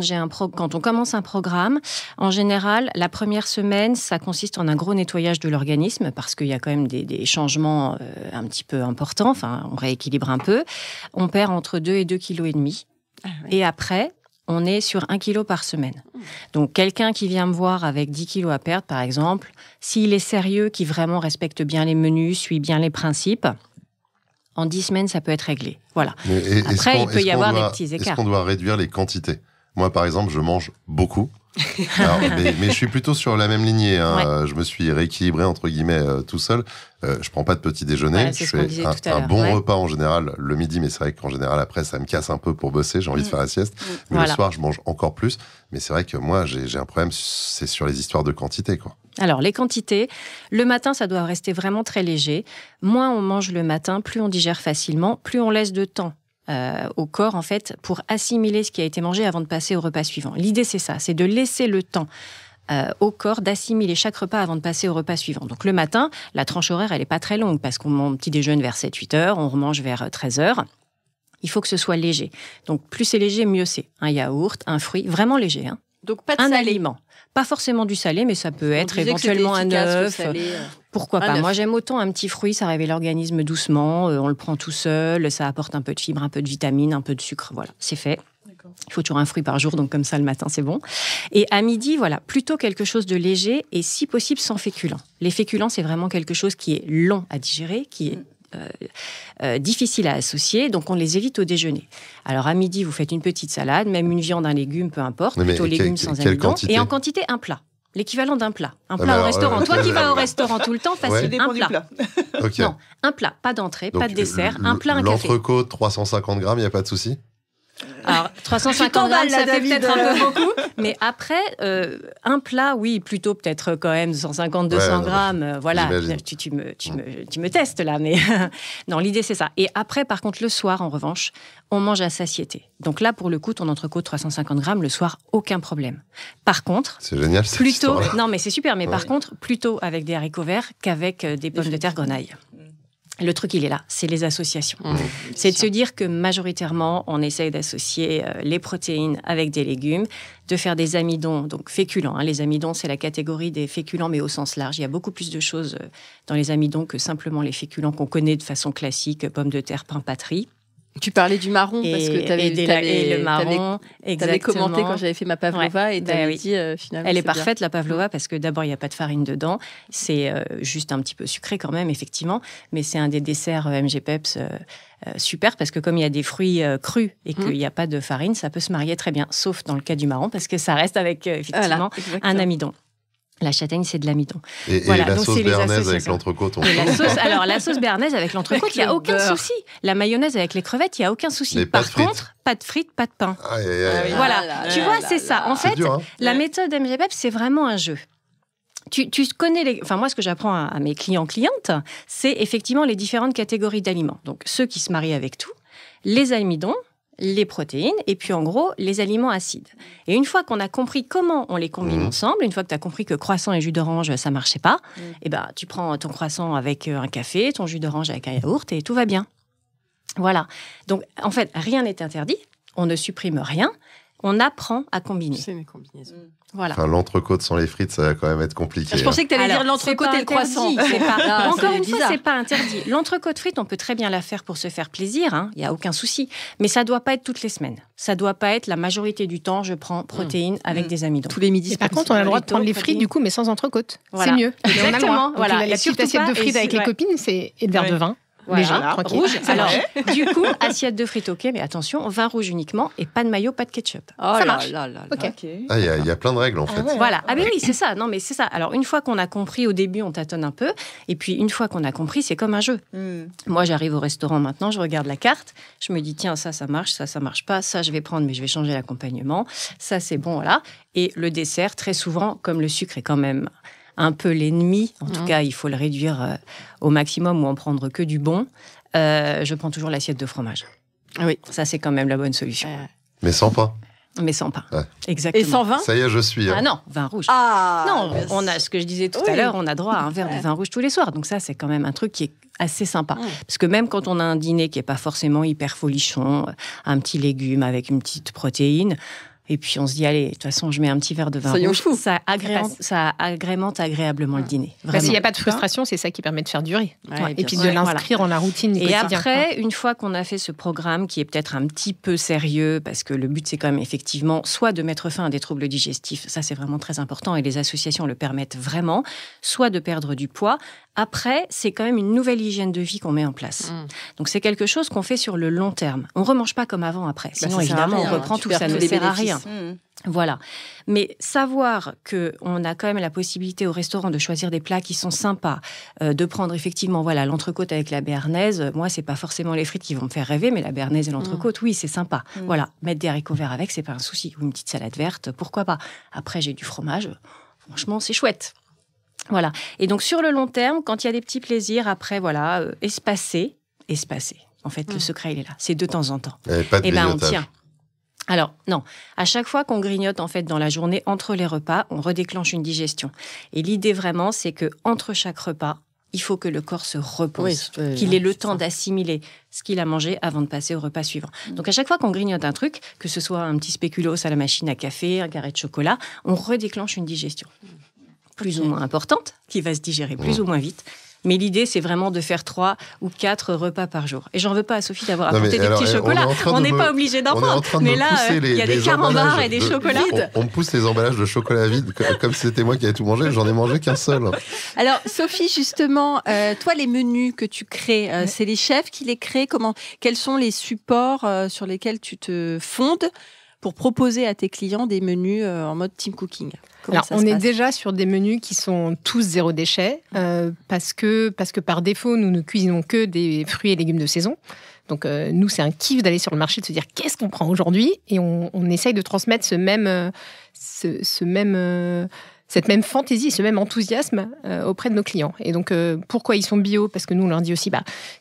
on commence un programme, en général, la première semaine, ça consiste en un gros nettoyage de l'organisme parce qu'il y a quand même des changements un petit peu importants. Enfin, on rééquilibre un peu. On perd entre 2 et 2,5 kg. Et après, on est sur 1 kilo par semaine. Donc, quelqu'un qui vient me voir avec 10 kilos à perdre, par exemple, s'il est sérieux, qui vraiment respecte bien les menus, suit bien les principes, en 10 semaines, ça peut être réglé. Voilà. Après, il peut y avoir des petits écarts. Est-ce qu'on doit réduire les quantités ? Moi, par exemple, je mange beaucoup. Alors, mais je suis plutôt sur la même lignée. Je me suis rééquilibré, entre guillemets, tout seul. Je prends pas de petit déjeuner. Je fais un bon repas en général le midi, mais c'est vrai qu'en général, après, ça me casse un peu pour bosser. J'ai envie de faire la sieste. Mais le soir, je mange encore plus. Mais c'est vrai que moi, j'ai un problème, c'est sur les histoires de quantité, quoi. Alors, les quantités, le matin, ça doit rester vraiment très léger. Moins on mange le matin, plus on digère facilement, plus on laisse de temps au corps, en fait, pour assimiler ce qui a été mangé avant de passer au repas suivant. L'idée, c'est ça, c'est de laisser le temps au corps d'assimiler chaque repas avant de passer au repas suivant. Donc, le matin, la tranche horaire, elle n'est pas très longue, parce qu'on mange petit déjeuner vers 7-8 heures, on remange vers 13 heures. Il faut que ce soit léger. Donc, plus c'est léger, mieux c'est. Un yaourt, un fruit, vraiment léger. Donc, pas de un salé. Aliment. Pas forcément du salé, mais ça peut être éventuellement un œuf. Pourquoi pas ? Moi, j'aime autant un petit fruit, ça réveille l'organisme doucement, on le prend tout seul, ça apporte un peu de fibres, un peu de vitamines, un peu de sucre, voilà, c'est fait. D'accord. Il faut toujours un fruit par jour, donc comme ça, le matin, c'est bon. Et à midi, voilà, plutôt quelque chose de léger et si possible sans féculents. Les féculents, c'est vraiment quelque chose qui est long à digérer, qui est difficile à associer, donc on les évite au déjeuner. Alors à midi, vous faites une petite salade, même une viande, un légume, peu importe, plutôt légumes sans amidon. Et en quantité, un plat. L'équivalent d'un plat. Un plat au restaurant. Toi qui vas au restaurant tout le temps, facile. Un plat. Okay. Non, un plat, pas d'entrée, pas de dessert, un plat, un café. L'entrecôte, 350 grammes, il n'y a pas de souci ? Alors, 350 grammes, ça fait peut-être un peu beaucoup. Mais après, un plat, oui, plutôt peut-être quand même 150-200 grammes. Voilà, tu me testes là. Mais non, l'idée, c'est ça. Et après, par contre, le soir, en revanche, on mange à satiété. Donc là, pour le coup, ton entrecôte 350 grammes, le soir, aucun problème. Par contre... C'est génial, plutôt, non, mais c'est super. Mais par contre, plutôt avec des haricots verts qu'avec des pommes de terre grenaille. Le truc, il est là, c'est les associations. C'est de se dire que majoritairement, on essaye d'associer les protéines avec des légumes, de faire des amidons, donc féculents. Les amidons, c'est la catégorie des féculents, mais au sens large. Il y a beaucoup plus de choses dans les amidons que simplement les féculents qu'on connaît de façon classique, pommes de terre, pain, patrie. Tu parlais du marron, parce que tu avais commenté quand j'avais fait ma pavlova et tu avais dit finalement. Elle est parfaite, la pavlova, parce que d'abord, il n'y a pas de farine dedans. C'est juste un petit peu sucré quand même, effectivement. Mais c'est un des desserts MGPEPS super, parce que comme il y a des fruits crus et qu'il n'y a pas de farine, ça peut se marier très bien, sauf dans le cas du marron, parce que ça reste avec effectivement un amidon. La châtaigne, c'est de l'amidon. Et la sauce béarnaise avec l'entrecôte, Alors, la sauce béarnaise avec l'entrecôte, il n'y a aucun souci. La mayonnaise avec les crevettes, il n'y a aucun souci. Mais Par contre, pas de frites, pas de pain. Voilà, tu vois, c'est ça. En fait, la méthode MGPEPS, c'est vraiment un jeu. Tu connais Enfin, moi, ce que j'apprends à mes clientes, c'est effectivement les différentes catégories d'aliments. Donc, ceux qui se marient avec tout, les amidons, les protéines, et puis en gros, les aliments acides. Et une fois qu'on a compris comment on les combine ensemble, une fois que tu as compris que croissant et jus d'orange, ça ne marchait pas, et ben, tu prends ton croissant avec un café, ton jus d'orange avec un yaourt, et tout va bien. Voilà. Donc, en fait, rien n'est interdit, on ne supprime rien, on apprend à combiner. C'est mes combinaisons. Voilà. Enfin, l'entrecôte sans les frites, ça va quand même être compliqué. Je pensais que tu allais dire l'entrecôte et le croissant. Encore une fois, c'est pas interdit. L'entrecôte frite, on peut très bien la faire pour se faire plaisir, il n'y a aucun souci. Mais ça ne doit pas être toutes les semaines. Ça ne doit pas être la majorité du temps, je prends protéines avec des amidons. Tous les midis. Et par contre, on a le droit de prendre les frites, du coup, mais sans entrecôte. Voilà. C'est mieux. Exactement. Voilà. La petite assiette de frites avec les copines, c'est et le verre de vin. Léger, tranquille. Rouge. Alors, du coup, assiette de frites, ok, mais attention, vin rouge uniquement et pas de mayo, pas de ketchup. Ça marche. Il y a plein de règles en fait. Voilà. Ah mais oui, c'est ça. Non, mais c'est ça. Alors, une fois qu'on a compris, au début, on tâtonne un peu. Et puis, une fois qu'on a compris, c'est comme un jeu. Moi, j'arrive au restaurant maintenant, je regarde la carte, je me dis, tiens, ça marche, ça marche pas, ça, je vais prendre, mais je vais changer l'accompagnement. Ça, c'est bon, voilà. Et le dessert, très souvent, comme le sucre est quand même un peu l'ennemi, en tout cas, il faut le réduire au maximum ou en prendre que du bon. Je prends toujours l'assiette de fromage. Oui, ça, c'est quand même la bonne solution. Mais sans pain. Mais sans pain. Ouais. Exactement. Et sans vin ? Ça y est, je suis. Ah non, vin rouge. Non, on a ce que je disais tout à l'heure, on a droit à un verre de vin rouge tous les soirs. Donc ça, c'est quand même un truc qui est assez sympa. Parce que même quand on a un dîner qui n'est pas forcément hyper folichon, un petit légume avec une petite protéine, Et puis on se dit, allez, de toute façon, je mets un petit verre de vin rouge. Ça agrémente agréablement le dîner. S'il n'y a pas de frustration, c'est ça qui permet de faire durer. Et puis de l'inscrire dans la routine du quotidien. Et après, une fois qu'on a fait ce programme qui est peut-être un petit peu sérieux, parce que le but, c'est quand même effectivement soit de mettre fin à des troubles digestifs, ça c'est vraiment très important et les associations le permettent vraiment, soit de perdre du poids. Après, c'est quand même une nouvelle hygiène de vie qu'on met en place. Donc, c'est quelque chose qu'on fait sur le long terme. On ne remange pas comme avant après. Sinon, évidemment, on reprend tout, ça ne sert à rien. Voilà. Mais savoir qu'on a quand même la possibilité au restaurant de choisir des plats qui sont sympas, de prendre effectivement l'entrecôte avec la béarnaise. Moi, c'est pas forcément les frites qui vont me faire rêver, mais la béarnaise et l'entrecôte, oui, c'est sympa. Voilà. Mettre des haricots verts avec, c'est pas un souci. Ou une petite salade verte, pourquoi pas. Après, j'ai du fromage. Franchement, c'est chouette. Voilà. Et donc, sur le long terme, quand il y a des petits plaisirs, après, espacer. En fait, le secret, il est là. C'est de temps en temps. Et on tient. Alors, non. À chaque fois qu'on grignote, en fait, dans la journée, entre les repas, on redéclenche une digestion. Et l'idée, vraiment, c'est que entre chaque repas, il faut que le corps se repose, qu'il ait le temps d'assimiler ce qu'il a mangé avant de passer au repas suivant. Donc, à chaque fois qu'on grignote un truc, que ce soit un petit spéculoos à la machine à café, un carré de chocolat, on redéclenche une digestion. Plus ou moins importante, qui va se digérer plus ou moins vite. Mais l'idée, c'est vraiment de faire 3 ou 4 repas par jour. Et j'en veux pas à Sophie d'avoir apporté des petits chocolats. On n'est pas obligé d'en prendre. Mais là, il y a des carambars et des chocolats vides. On me pousse les emballages de chocolat vides comme si c'était moi qui avais tout mangé. J'en ai mangé qu'un seul. Alors, Sophie, justement, toi, les menus que tu crées, c'est les chefs qui les créent. Quels sont les supports sur lesquels tu te fondes pour proposer à tes clients des menus en mode team cooking? Alors, on est déjà sur des menus qui sont tous zéro déchet, parce que par défaut, nous ne cuisinons que des fruits et légumes de saison. Donc, nous, c'est un kiff d'aller sur le marché, de se dire qu'est-ce qu'on prend aujourd'hui, et on essaye de transmettre cette même fantaisie, ce même enthousiasme auprès de nos clients. Et donc, pourquoi ils sont bio? Parce que nous, on leur dit aussi,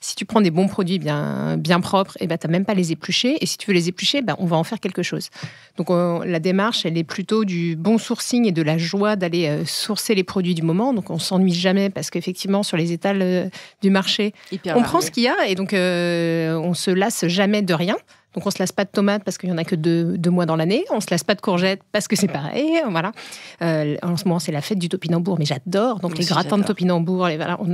si tu prends des bons produits bien propres, tu n'as même pas les éplucher. Et si tu veux les éplucher, on va en faire quelque chose. Donc, la démarche, elle est plutôt du bon sourcing et de la joie d'aller sourcer les produits du moment. Donc, on ne s'ennuie jamais parce qu'effectivement, sur les étals du marché, on prend ce qu'il y a. Et donc, on ne se lasse jamais de rien. Donc, on ne se lasse pas de tomates parce qu'il n'y en a que 2 mois dans l'année. On ne se lasse pas de courgettes parce que c'est pareil. Voilà. En ce moment, c'est la fête du topinambour, mais j'adore. Donc, les gratins de topinambour,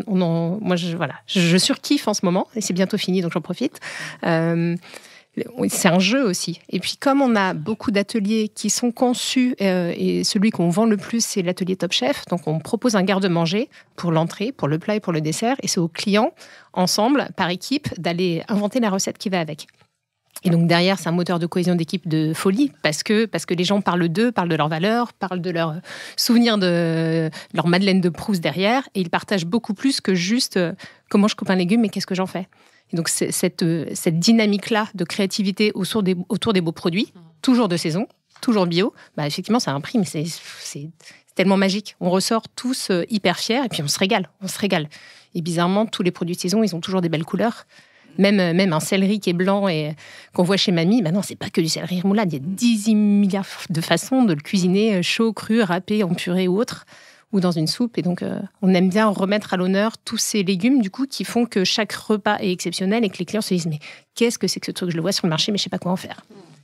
moi, je surkiffe en ce moment. Et c'est bientôt fini, donc j'en profite. C'est un jeu aussi. Et puis, comme on a beaucoup d'ateliers qui sont conçus, et celui qu'on vend le plus, c'est l'atelier Top Chef. Donc, on propose un garde-manger pour l'entrée, pour le plat et pour le dessert. Et c'est aux clients, ensemble, par équipe, d'aller inventer la recette qui va avec. Et donc derrière, c'est un moteur de cohésion d'équipe de folie, parce que les gens parlent d'eux, parlent de leurs valeurs, parlent de leurs souvenirs, de leur Madeleine de Proust derrière, et ils partagent beaucoup plus que juste comment je coupe un légume et qu'est-ce que j'en fais. Et donc cette dynamique-là de créativité autour des beaux produits, toujours de saison, toujours bio, effectivement, ça a un prix, mais c'est tellement magique. On ressort tous hyper fiers, et puis on se régale. Et bizarrement, tous les produits de saison, ils ont toujours des belles couleurs. Même un céleri qui est blanc et qu'on voit chez mamie, non, c'est pas que du céleri remoulade. Il y a 10 milliards de façons de le cuisiner chaud, cru, râpé, en purée ou autre, ou dans une soupe. Et donc, on aime bien remettre à l'honneur tous ces légumes, du coup, qui font que chaque repas est exceptionnel et que les clients se disent « Mais qu'est-ce que c'est que ce truc? Je le vois sur le marché, mais je sais pas quoi en faire. »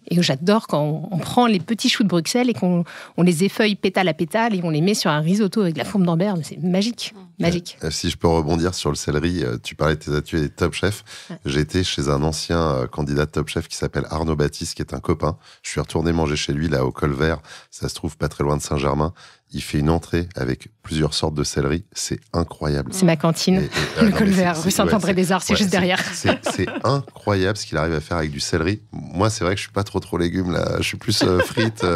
Et j'adore quand on prend les petits choux de Bruxelles et qu'on les effeuille pétale à pétale et on les met sur un risotto avec de la fourme d'Ambert. C'est magique, magique. Si je peux rebondir sur le céleri, tu parlais de tes ateliers Top Chef. Ouais. J'ai été chez un ancien candidat Top Chef qui s'appelle Arnaud Baptiste, qui est un copain. Je suis retourné manger chez lui, là, au Col Vert. Ça se trouve pas très loin de Saint-Germain. Il fait une entrée avec plusieurs sortes de céleri. C'est incroyable. C'est ma cantine, le Col Vert, rue Saint-André-des-Arts, c'est juste derrière. C'est incroyable ce qu'il arrive à faire avec du céleri. Moi, c'est vrai que je suis pas trop légumes, là. Je suis plus frites,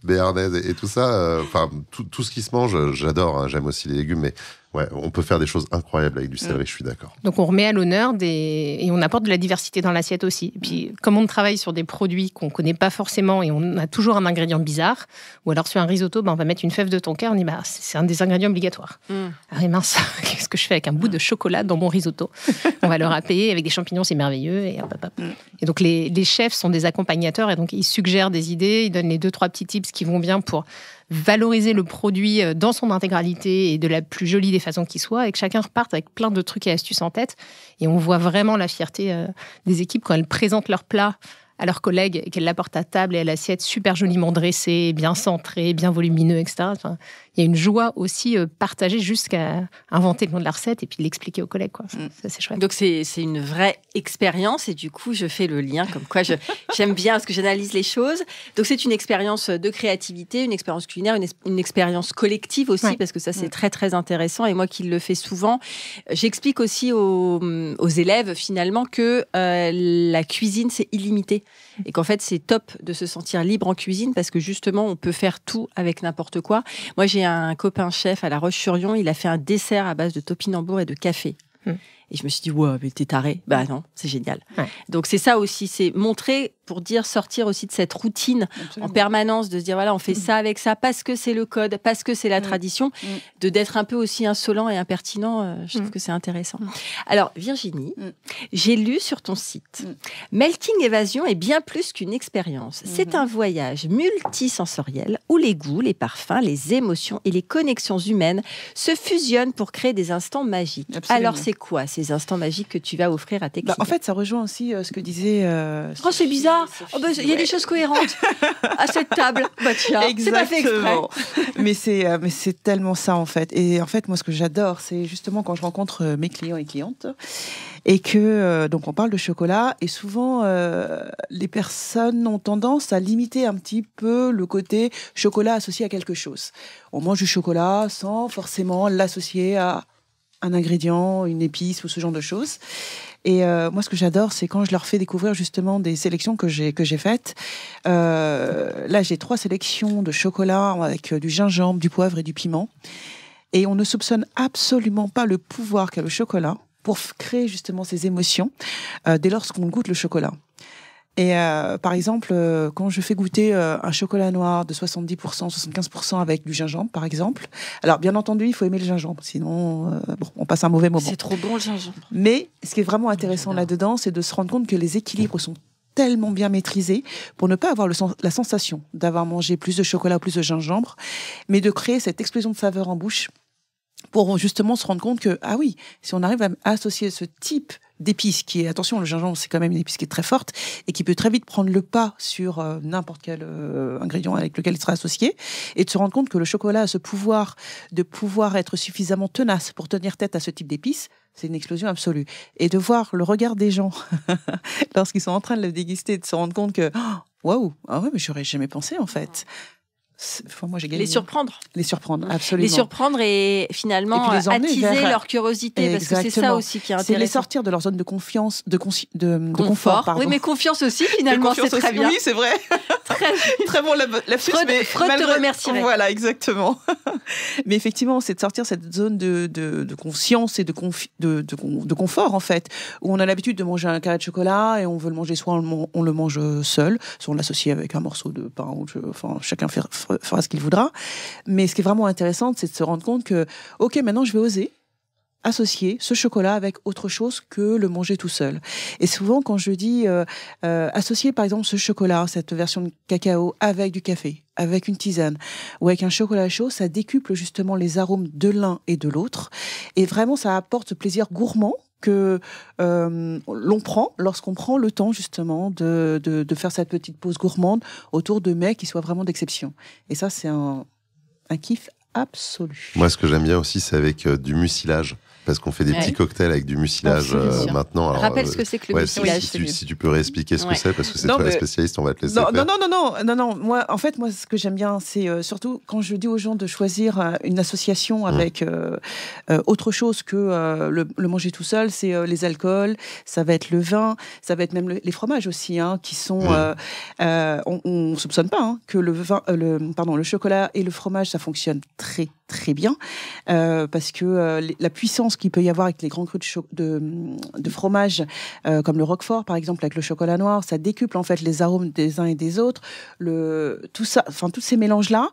béarnaise et tout ça. Enfin, tout ce qui se mange, j'adore. Hein. J'aime aussi les légumes, mais ouais, on peut faire des choses incroyables avec du céleri, je suis d'accord. Donc on remet à l'honneur et on apporte de la diversité dans l'assiette aussi. Et puis, comme on travaille sur des produits qu'on connaît pas forcément et on a toujours un ingrédient bizarre, ou alors sur un risotto, on va mettre une fève de tonka, on dit c'est un des ingrédients obligatoires. Ah et mince, qu'est-ce que je fais avec un bout de chocolat dans mon risotto? On va le râper avec des champignons, c'est merveilleux. Et donc les chefs sont des accompagnateurs et donc ils suggèrent des idées, ils donnent les 2-3 petits tips qui vont bien pour valoriser le produit dans son intégralité et de la plus jolie des façons qui soit, et que chacun reparte avec plein de trucs et astuces en tête. Et on voit vraiment la fierté des équipes quand elles présentent leur plat à leurs collègues et qu'elles l'apportent à table et à l'assiette super joliment dressée, bien centrée, bien volumineux, etc. Enfin, il y a une joie aussi partagée jusqu'à inventer le nom de la recette et puis l'expliquer aux collègues, quoi. Ça, c'est chouette. Donc c'est une vraie expérience et du coup je fais le lien comme quoi j'aime bien parce que j'analyse les choses. Donc c'est une expérience de créativité, une expérience culinaire, une expérience collective aussi, parce que ça c'est très très intéressant et moi qui le fais souvent, j'explique aussi aux élèves finalement que la cuisine c'est illimité et qu'en fait c'est top de se sentir libre en cuisine parce que justement on peut faire tout avec n'importe quoi. Moi j'ai un copain chef à La Roche-sur-Yon, il a fait un dessert à base de topinambour et de café. Et je me suis dit, ouais, mais t'es taré. Bah non, c'est génial. Ouais. Donc c'est ça aussi, c'est montrer, pour dire, sortir aussi de cette routine en permanence, de se dire, voilà, on fait ça avec ça parce que c'est le code, parce que c'est la tradition, d'être un peu aussi insolent et impertinent, je trouve que c'est intéressant. Alors, Virginie, j'ai lu sur ton site, Melting Évasion est bien plus qu'une expérience. C'est un voyage multisensoriel où les goûts, les parfums, les émotions et les connexions humaines se fusionnent pour créer des instants magiques. Absolument. Alors, c'est quoi ces instants magiques que tu vas offrir à tes clients? En fait, ça rejoint aussi ce que disait... Oh, c'est bizarre. Il y a des choses cohérentes à cette table. Bah tiens, c'est pas fait exprès. mais c'est tellement ça, en fait. Et en fait, moi, ce que j'adore, c'est justement quand je rencontre mes clients et clientes et que, donc, on parle de chocolat et souvent, les personnes ont tendance à limiter un petit peu le côté chocolat associé à quelque chose. On mange du chocolat sans forcément l'associer à un ingrédient, une épice ou ce genre de choses. Et moi, ce que j'adore, c'est quand je leur fais découvrir justement des sélections que j'ai faites. Là, j'ai 3 sélections de chocolat avec du gingembre, du poivre et du piment. Et on ne soupçonne absolument pas le pouvoir qu'a le chocolat pour créer justement ces émotions dès lors qu'on goûte le chocolat. Et par exemple, quand je fais goûter un chocolat noir de 70%, 75% avec du gingembre, par exemple. Alors, bien entendu, il faut aimer le gingembre, sinon on passe un mauvais moment. C'est trop bon le gingembre. Mais ce qui est vraiment intéressant là-dedans, c'est de se rendre compte que les équilibres sont tellement bien maîtrisés pour ne pas avoir la sensation d'avoir mangé plus de chocolat ou plus de gingembre, mais de créer cette explosion de saveur en bouche pour justement se rendre compte que, ah oui, si on arrive à associer ce type d'épice qui est, attention, le gingembre, c'est quand même une épice qui est très forte et qui peut très vite prendre le pas sur n'importe quel ingrédient avec lequel il sera associé, et de se rendre compte que le chocolat a ce pouvoir de pouvoir être suffisamment tenace pour tenir tête à ce type d'épice, c'est une explosion absolue. Et de voir le regard des gens lorsqu'ils sont en train de le déguster, de se rendre compte que, waouh, ah ouais, mais j'aurais jamais pensé en fait. Moi, j'ai gagné. Les surprendre, absolument. Les surprendre et finalement attiser leur curiosité, parce que c'est ça aussi qui est intéressant. C'est les sortir de leur zone de confiance, de confort. Pardon. Oui, mais confiance aussi, finalement, c'est très bien. Oui, c'est vrai. Très bon lapsus. Freud te remercierait. Voilà, exactement. Mais effectivement, c'est de sortir cette zone de conscience et de confort, en fait, où on a l'habitude de manger un carré de chocolat et on veut le manger, soit on le mange seul, soit on l'associe avec un morceau de pain, enfin, chacun fera ce qu'il voudra. Mais ce qui est vraiment intéressant, c'est de se rendre compte que, ok, maintenant je vais oser associer ce chocolat avec autre chose que le manger tout seul. Et souvent, quand je dis associer par exemple ce chocolat, cette version de cacao avec du café, avec une tisane ou avec un chocolat chaud, ça décuple justement les arômes de l'un et de l'autre. Et vraiment, ça apporte ce plaisir gourmand que l'on prend lorsqu'on prend le temps justement de faire cette petite pause gourmande autour de mets qui soient vraiment d'exception. Et ça, c'est un kiff absolu. Moi, ce que j'aime bien aussi, c'est avec du mucilage. Parce qu'on fait des petits cocktails avec du mucilage maintenant. Alors, rappelle ce que c'est que le mucilage. Si tu peux réexpliquer ce que c'est, parce que c'est toi la spécialiste, on va te laisser faire. Non. Moi, ce que j'aime bien, c'est surtout quand je dis aux gens de choisir une association avec autre chose que le manger tout seul, c'est les alcools, ça va être le vin, ça va être même les fromages aussi, qui sont... on soupçonne pas que le chocolat et le fromage, ça fonctionne très, très bien, parce que la puissance qu'il peut y avoir avec les grands crus de fromage, comme le Roquefort par exemple avec le chocolat noir, ça décuple en fait les arômes des uns et des autres. Tout ça, enfin tous ces mélanges là,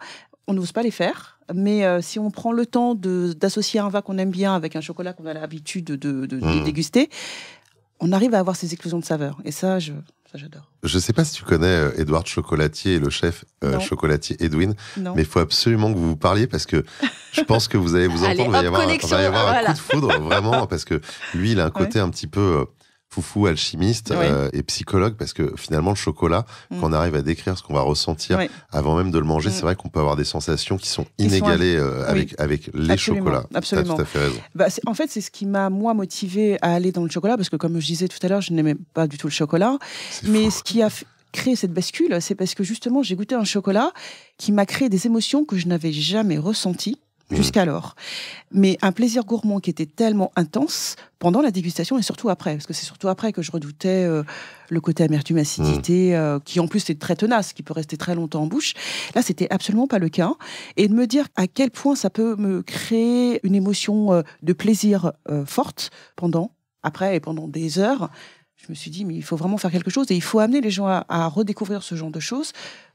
on n'ose pas les faire, mais si on prend le temps d'associer un vin qu'on aime bien avec un chocolat qu'on a l'habitude de déguster, on arrive à avoir ces explosions de saveurs. Et ça, j'adore. Je ne sais pas si tu connais Édouard Chocolatier et le chef chocolatier Edwin, mais il faut absolument que vous vous parliez parce que je pense que vous allez vous entendre. Il va y avoir un coup de foudre, vraiment, parce que lui, il a un côté un petit peu foufou, alchimiste et psychologue, parce que finalement, le chocolat, quand on arrive à décrire ce qu'on va ressentir avant même de le manger, c'est vrai qu'on peut avoir des sensations qui sont inégalées avec les chocolats. Absolument. Tu as tout à fait raison. En fait, c'est ce qui m'a, moi, motivée à aller dans le chocolat, parce que comme je disais tout à l'heure, je n'aimais pas du tout le chocolat. Mais ce qui a créé cette bascule, c'est parce que justement, j'ai goûté un chocolat qui m'a créé des émotions que je n'avais jamais ressenties jusqu'alors. Mais un plaisir gourmand qui était tellement intense pendant la dégustation et surtout après, parce que c'est surtout après que je redoutais le côté amertume, acidité, qui en plus est très tenace, qui peut rester très longtemps en bouche. Là, c'était absolument pas le cas. Et de me dire à quel point ça peut me créer une émotion de plaisir forte après et pendant des heures, je me suis dit, mais il faut vraiment faire quelque chose et il faut amener les gens à redécouvrir ce genre de choses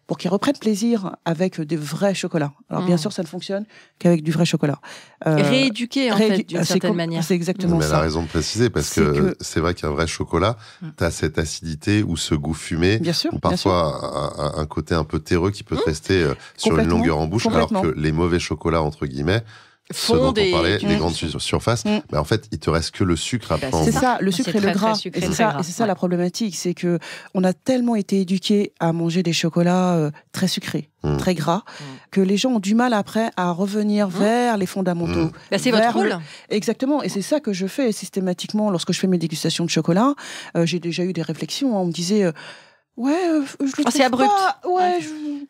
pour qu'ils reprennent plaisir avec des vrais chocolats. Alors bien sûr, ça ne fonctionne qu'avec du vrai chocolat. Rééduquer, en fait, d'une certaine manière. C'est exactement ça. Elle a raison de préciser, parce que c'est vrai qu'un vrai chocolat, tu as cette acidité ou ce goût fumé, ou parfois un côté un peu terreux qui peut te rester sur une longueur en bouche, alors que les mauvais chocolats, entre guillemets, ceux dont on parlait, les grandes surfaces, en fait, il te reste que le sucre après. C'est ça, le sucre et le gras. Et c'est ça la problématique, c'est que on a tellement été éduqués à manger des chocolats très sucrés, très gras, que les gens ont du mal après à revenir vers les fondamentaux. C'est votre rôle. Exactement, et c'est ça que je fais systématiquement lorsque je fais mes dégustations de chocolat. J'ai déjà eu des réflexions, on me disait... je le trouve c'est abrupt.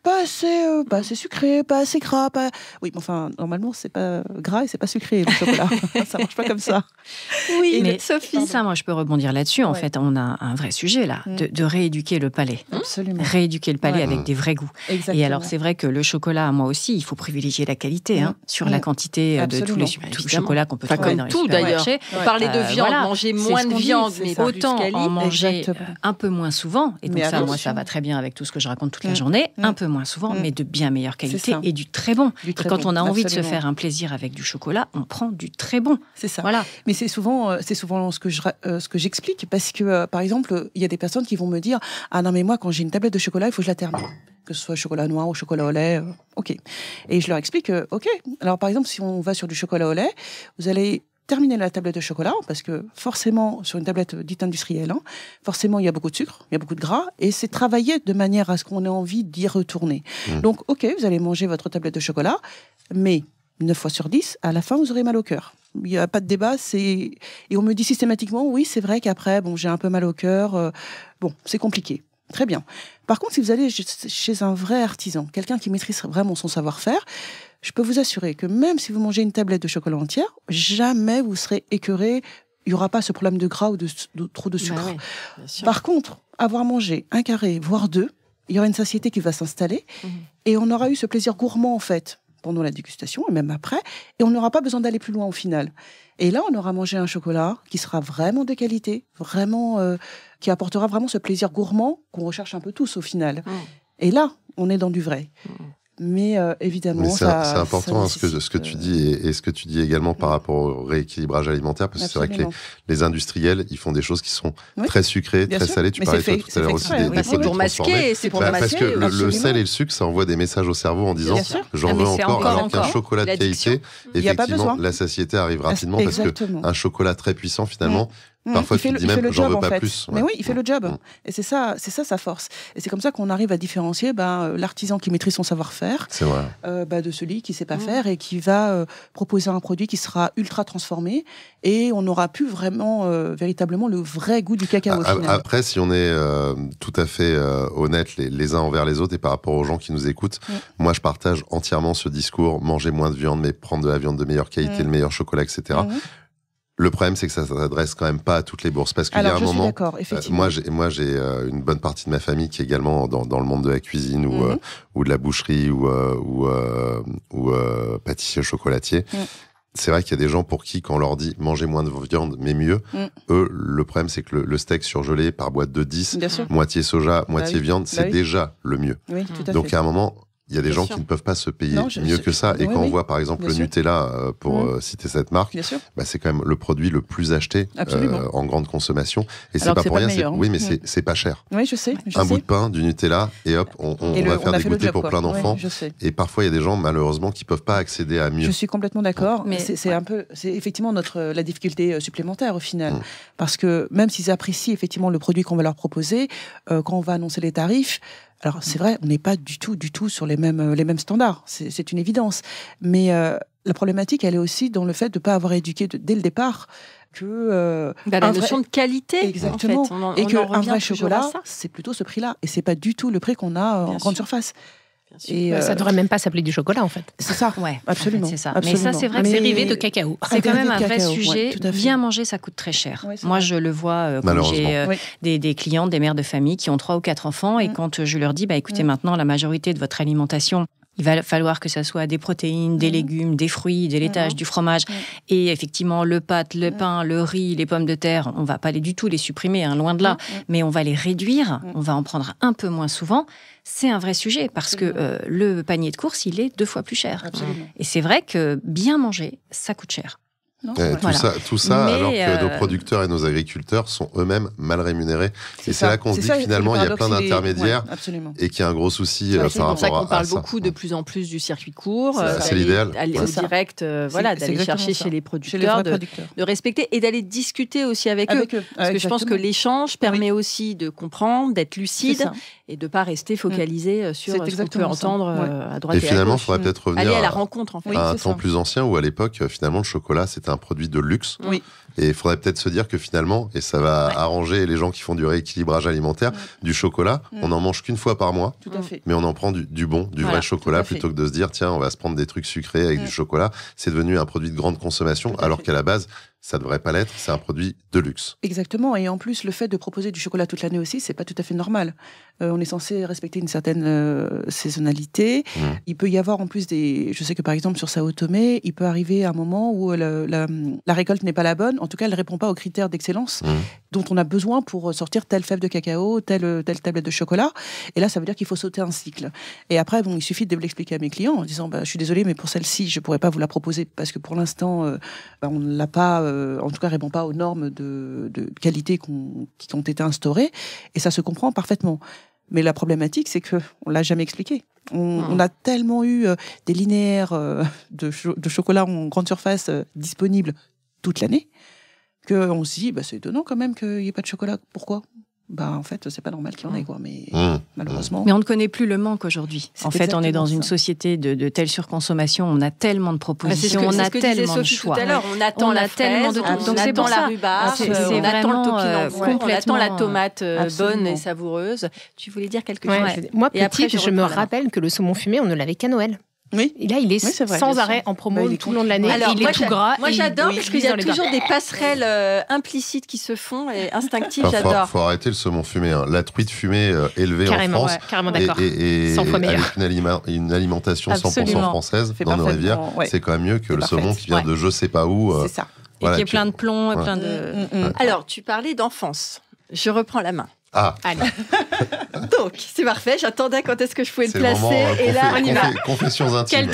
Pas assez sucré, pas assez gras. Oui, mais enfin, normalement, c'est pas gras et c'est pas sucré, le chocolat. Ça marche pas comme ça. Oui, mais Sophie, ça, moi, je peux rebondir là-dessus. En fait, on a un vrai sujet, là, de rééduquer le palais. Absolument. Rééduquer le palais avec des vrais goûts. Exactement. Et alors, c'est vrai que le chocolat, moi aussi, il faut privilégier la qualité sur la quantité de tous les chocolats qu'on peut trouver dans les supermarchés. Parler de viande, manger moins de viande, mais autant en manger un peu moins souvent. Et donc ça, moi, ça va très bien avec tout ce que je raconte toute la journée. Un peu moins souvent, mais de bien meilleure qualité et du très bon. Et quand on a envie de se faire un plaisir avec du chocolat, on prend du très bon. C'est ça. Voilà. Mais c'est souvent ce que j'explique, parce que, par exemple, il y a des personnes qui vont me dire « Ah non, mais moi, quand j'ai une tablette de chocolat, il faut que je la termine. » Que ce soit chocolat noir ou chocolat au lait, ok. Et je leur explique ok. Alors, par exemple, si on va sur du chocolat au lait, vous allez terminer la tablette de chocolat, parce que forcément, sur une tablette dite industrielle, forcément, il y a beaucoup de sucre, il y a beaucoup de gras, et c'est travaillé de manière à ce qu'on ait envie d'y retourner. Donc, ok, vous allez manger votre tablette de chocolat, mais 9 fois sur 10, à la fin, vous aurez mal au cœur. Il n'y a pas de débat, et on me dit systématiquement, oui, c'est vrai qu'après, j'ai un peu mal au cœur, c'est compliqué. Très bien. Par contre, si vous allez chez un vrai artisan, quelqu'un qui maîtrise vraiment son savoir-faire, je peux vous assurer que même si vous mangez une tablette de chocolat entière, jamais vous serez écœuré. Il n'y aura pas ce problème de gras ou de trop de sucre. Par contre, avoir mangé un carré, voire 2, il y aura une satiété qui va s'installer et on aura eu ce plaisir gourmand, en fait, pendant la dégustation et même après, et on n'aura pas besoin d'aller plus loin au final. Et là, on aura mangé un chocolat qui sera vraiment de qualité, vraiment, qui apportera vraiment ce plaisir gourmand qu'on recherche un peu tous au final. Et là, on est dans du vrai. Mais évidemment, c'est important ce que tu dis et ce que tu dis également par rapport au rééquilibrage alimentaire, parce que c'est vrai que les industriels, ils font des choses qui sont très sucrées, très salées. Tu parlais tout à l'heure aussi des produits transformés. C'est pour masquer. Parce que le sel et le sucre, ça envoie des messages au cerveau en disant j'en veux encore, alors qu'un chocolat de qualité, effectivement, la satiété arrive rapidement, parce qu'un chocolat très puissant, finalement, parfois, tu te dis même, j'en veux pas plus. Mais oui, il fait le job. Et c'est ça sa force. Et c'est comme ça qu'on arrive à différencier l'artisan qui maîtrise son savoir-faire de celui qui sait pas faire et qui va proposer un produit qui sera ultra transformé. Et on n'aura plus vraiment, véritablement, le vrai goût du cacao. Après, si on est tout à fait honnête les uns envers les autres et par rapport aux gens qui nous écoutent, moi, je partage entièrement ce discours, manger moins de viande, mais prendre de la viande de meilleure qualité, le meilleur chocolat, etc. Le problème, c'est que ça ne s'adresse quand même pas à toutes les bourses. Parce qu'il y a un moment, moi j'ai une bonne partie de ma famille qui est également dans le monde de la cuisine ou de la boucherie ou pâtissier chocolatier. C'est vrai qu'il y a des gens pour qui, quand on leur dit manger moins de viande, mais mieux, eux, le problème, c'est que le steak surgelé par boîte de 10, moitié soja, moitié viande, c'est déjà le mieux. Oui, tout à fait. Donc à un moment, Il y a des gens qui ne peuvent pas se payer mieux que ça. Et quand on voit, par exemple, le Nutella, pour citer cette marque, c'est quand même le produit le plus acheté en grande consommation. Et c'est pas pour rien. Oui, mais c'est pas cher. Oui, je sais. Un bout de pain, du Nutella, et hop, on va faire des goûters pour plein d'enfants. Et parfois, il y a des gens, malheureusement, qui peuvent pas accéder à mieux. Je suis complètement d'accord. Mais c'est effectivement la difficulté supplémentaire, au final. Parce que même s'ils apprécient effectivement le produit qu'on va leur proposer, quand on va annoncer les tarifs, alors c'est vrai, on n'est pas du tout sur les mêmes standards, c'est une évidence. Mais la problématique, elle est aussi dans le fait de ne pas avoir éduqué dès le départ que la notion de qualité. Exactement. En fait. Et qu'un vrai chocolat, c'est plutôt ce prix-là, et c'est pas du tout le prix qu'on a en grande surface. Et ça devrait même pas s'appeler du chocolat en fait. C'est ça, absolument. C'est ça. Absolument. Mais ça, c'est vrai que c'est dérivé de cacao. C'est quand même un vrai sujet. Bien manger, ça coûte très cher. Moi, je le vois quand j'ai des clientes, des mères de famille qui ont 3 ou 4 enfants, et quand je leur dis, écoutez, maintenant, la majorité de votre alimentation, il va falloir que ça soit des protéines, des légumes, des fruits, des laitages, du fromage. Et effectivement, le pâte, le pain, le riz, les pommes de terre, on ne va pas du tout les supprimer, loin de là. Mais on va les réduire, on va en prendre un peu moins souvent. C'est un vrai sujet parce que le panier de courses, il est 2 fois plus cher. Et c'est vrai que bien manger, ça coûte cher. Tout ça alors que nos producteurs et nos agriculteurs sont eux-mêmes mal rémunérés. Et c'est là qu'on se dit que finalement, il y a plein d'intermédiaires et qu'il y a un gros souci par rapport à ça. C'est pour ça qu'on parle beaucoup de plus en plus du circuit court. C'est l'idéal. Aller au direct, d'aller chercher chez les producteurs, de respecter et d'aller discuter aussi avec eux. Parce que je pense que l'échange permet aussi de comprendre, d'être lucide et de ne pas rester focalisé sur ce qu'on peut entendre à droite et à gauche. Et finalement, il faudrait peut-être revenir aller à la rencontre, en fait. À un temps plus ancien où à l'époque, finalement, le chocolat, c'était un produit de luxe. Et il faudrait peut-être se dire que finalement, et ça va arranger les gens qui font du rééquilibrage alimentaire, du chocolat, on n'en mange qu'une fois par mois, mais on en prend du bon, du vrai chocolat, plutôt que de se dire, tiens, on va se prendre des trucs sucrés avec du chocolat. C'est devenu un produit de grande consommation, alors qu'à la base, ça devrait pas l'être, c'est un produit de luxe. Exactement, et en plus, le fait de proposer du chocolat toute l'année aussi, c'est pas tout à fait normal. On est censé respecter une certaine saisonnalité. Il peut y avoir en plus je sais que par exemple sur Sao Tomé, il peut arriver un moment où la récolte n'est pas la bonne, en tout cas elle répond pas aux critères d'excellence dont on a besoin pour sortir telle fève de cacao, telle tablette de chocolat, et là ça veut dire qu'il faut sauter un cycle. Et après, il suffit de l'expliquer à mes clients en disant, je suis désolée, mais pour celle-ci, je pourrais pas vous la proposer parce que pour l'instant, on ne l'a pas, en tout cas répond pas aux normes de qualité qui ont été instaurées, et ça se comprend parfaitement. Mais la problématique, c'est qu'on ne l'a jamais expliqué. On a tellement eu des linéaires de chocolat en grande surface disponibles toute l'année qu'on se dit, c'est étonnant quand même qu'il n'y ait pas de chocolat. Pourquoi ? En fait, c'est pas normal qu'il y en ait, mais malheureusement. Mais on ne connaît plus le manque aujourd'hui. En fait, on est dans une société de telle surconsommation, on a tellement de propositions, on a tellement de choix. Tout à l'heure, on attend la fraise, on attend la rhubarbe, on attend le topinambour, on attend la tomate bonne et savoureuse. Tu voulais dire quelque chose ? Moi, petite, je me rappelle que le saumon fumé, on ne l'avait qu'à Noël. Oui. Et là, il est sans arrêt en promo tout le long de l'année. Alors, il est tout gras. Moi, j'adore parce qu'il y a toujours des passerelles implicites qui se font et instinctives. J'adore. Faut arrêter le saumon fumé. La truite fumée élevée en France, carrément d'accord. Et avec une alimentation 100% française dans nos rivières, c'est quand même mieux que le saumon qui vient de je sais pas où. C'est ça. Et qui est plein de plomb, plein de. Alors, tu parlais d'enfance. Je reprends la main. Allez. Donc, c'est parfait. J'attendais quand est-ce que je pouvais le placer. Et là, on y va. Confessions intimes.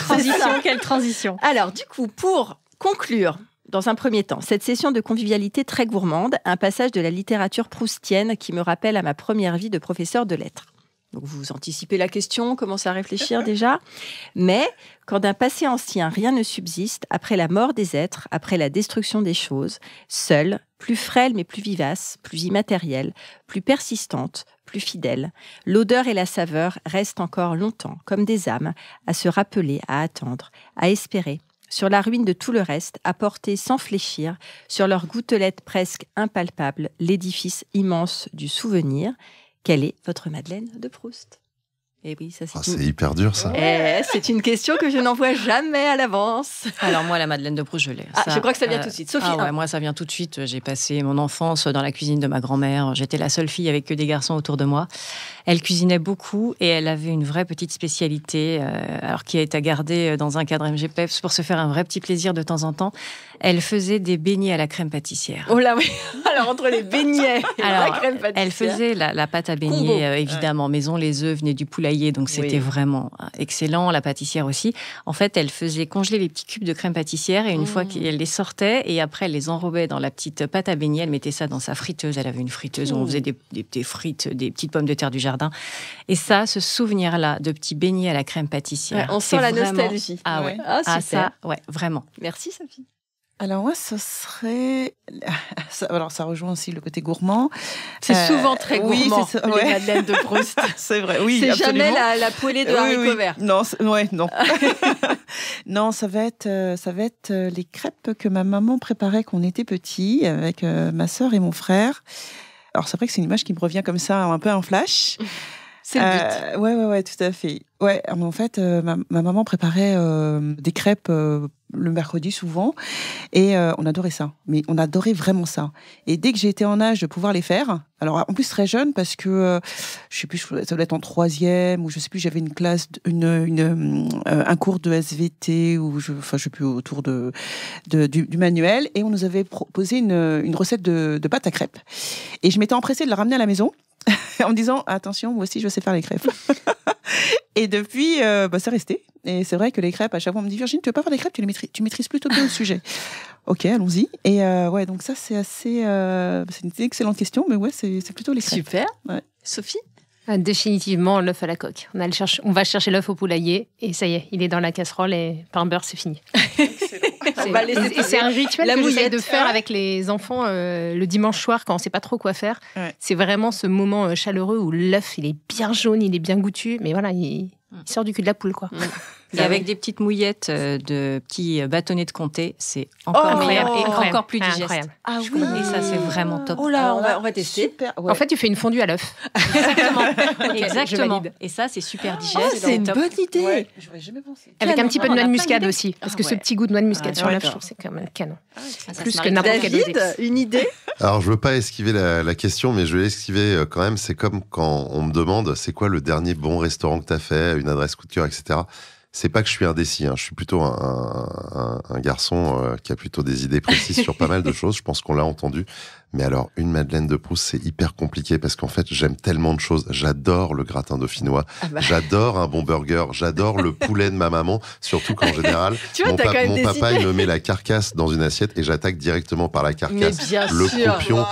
Quelle transition. Alors, du coup, pour conclure, dans un premier temps, cette session de convivialité très gourmande, un passage de la littérature proustienne qui me rappelle à ma première vie de professeur de lettres. Donc, vous anticipez la question, commencez à réfléchir déjà. Mais quand d'un passé ancien, rien ne subsiste, après la mort des êtres, après la destruction des choses, seule, plus frêle mais plus vivace, plus immatérielle, plus persistante, plus fidèle, l'odeur et la saveur restent encore longtemps, comme des âmes, à se rappeler, à attendre, à espérer, sur la ruine de tout le reste, à porter sans fléchir, sur leur gouttelette presque impalpable, l'édifice immense du souvenir. Quelle est votre Madeleine de Proust ? Eh oui, ça c'est hyper dur, ça. C'est une question que je n'envoie jamais à l'avance. Alors moi, la Madeleine de Proust, je l'ai. Je crois que ça vient tout de suite. Sophie. Moi, ça vient tout de suite. J'ai passé mon enfance dans la cuisine de ma grand-mère. J'étais la seule fille avec que des garçons autour de moi. Elle cuisinait beaucoup et elle avait une vraie petite spécialité, alors qui a été gardée dans un cadre MGPEPS pour se faire un vrai petit plaisir de temps en temps. Elle faisait des beignets à la crème pâtissière. Oh là oui. Alors entre les beignets et la crème pâtissière. Elle faisait la pâte à beignets, évidemment, maison. Les œufs venaient du poulailler, donc c'était vraiment excellent. La pâtissière aussi. En fait, elle faisait congeler les petits cubes de crème pâtissière et une fois qu'elle les sortait, et après elle les enrobait dans la petite pâte à beignets, elle mettait ça dans sa friteuse. Elle avait une friteuse où on faisait des frites, des petites pommes de terre du jardin. Et ça, ce souvenir-là de petits beignets à la crème pâtissière. On sent la nostalgie. Ah ouais. Ah, super. Ça, vraiment. Merci Sophie. Alors moi, ce serait... Alors ça rejoint aussi le côté gourmand. C'est souvent très gourmand, c'est ça, les madeleines de Proust. C'est vrai, oui, c'est absolument. jamais la poêlée de haricots verts. Non, non. Non, ça va être les crêpes que ma maman préparait quand on était petits, avec ma sœur et mon frère. Alors c'est vrai que c'est une image qui me revient comme ça, un peu en flash. C'est le but. Ouais, tout à fait. Ouais, en fait, ma maman préparait des crêpes le mercredi souvent, et on adorait ça. Mais on adorait vraiment ça. Et dès que j'ai été en âge de pouvoir les faire, alors en plus très jeune, parce que je sais plus, ça doit être en 3e ou je sais plus, j'avais une classe, un cours de SVT ou je sais plus, autour du manuel, et on nous avait proposé une recette de pâte à crêpes. Et je m'étais empressée de la ramener à la maison. En me disant, attention, moi aussi, je sais faire les crêpes. Et depuis, c'est resté. Et c'est vrai que les crêpes, à chaque fois, on me dit, Virginie, tu veux pas faire des crêpes, tu maîtrises plutôt bien le sujet. Ok, allons-y. Et donc ça, c'est assez... c'est une excellente question, mais ouais, c'est plutôt les crêpes. Super. Ouais. Sophie ? Définitivement, l'œuf à la coque. On va chercher l'œuf au poulailler, et ça y est, il est dans la casserole, et pain beurre, c'est fini. C'est un rituel que j'essaie de faire avec les enfants le dimanche soir quand on ne sait pas trop quoi faire. Ouais. C'est vraiment ce moment chaleureux où l'œuf, il est bien jaune, il est bien goûtu, mais voilà, il sort du cul de la poule, quoi. Et avec des petites mouillettes de petits bâtonnets de comté, c'est encore meilleur et encore plus digeste. Incroyable. Ah oui. Et ça, c'est vraiment top. Oh là, on va tester. Super, ouais. En fait, tu fais une fondue à l'œuf. Exactement. Et ça, c'est super digeste. Oh, c'est une bonne idée. Ouais, j'aurais jamais pensé. Avec un petit peu de noix de muscade aussi. Parce que ce petit goût de noix de muscade sur l'œuf, je trouve que c'est quand même canon. Plus que n'importe quel David, une idée ? Alors, je veux pas esquiver la question, mais je vais l'esquiver quand même. C'est comme quand on me demande, c'est quoi le dernier bon restaurant que tu as fait, une adresse coup de cœur, etc. C'est pas que je suis indécis, je suis plutôt un garçon qui a plutôt des idées précises sur pas mal de choses, je pense qu'on l'a entendu. Mais alors, une madeleine de Proust, c'est hyper compliqué parce qu'en fait, j'aime tellement de choses. J'adore le gratin dauphinois, j'adore un bon burger, j'adore le poulet de ma maman, surtout qu'en général, mon papa, il me met la carcasse dans une assiette et j'attaque directement par la carcasse, le croupion,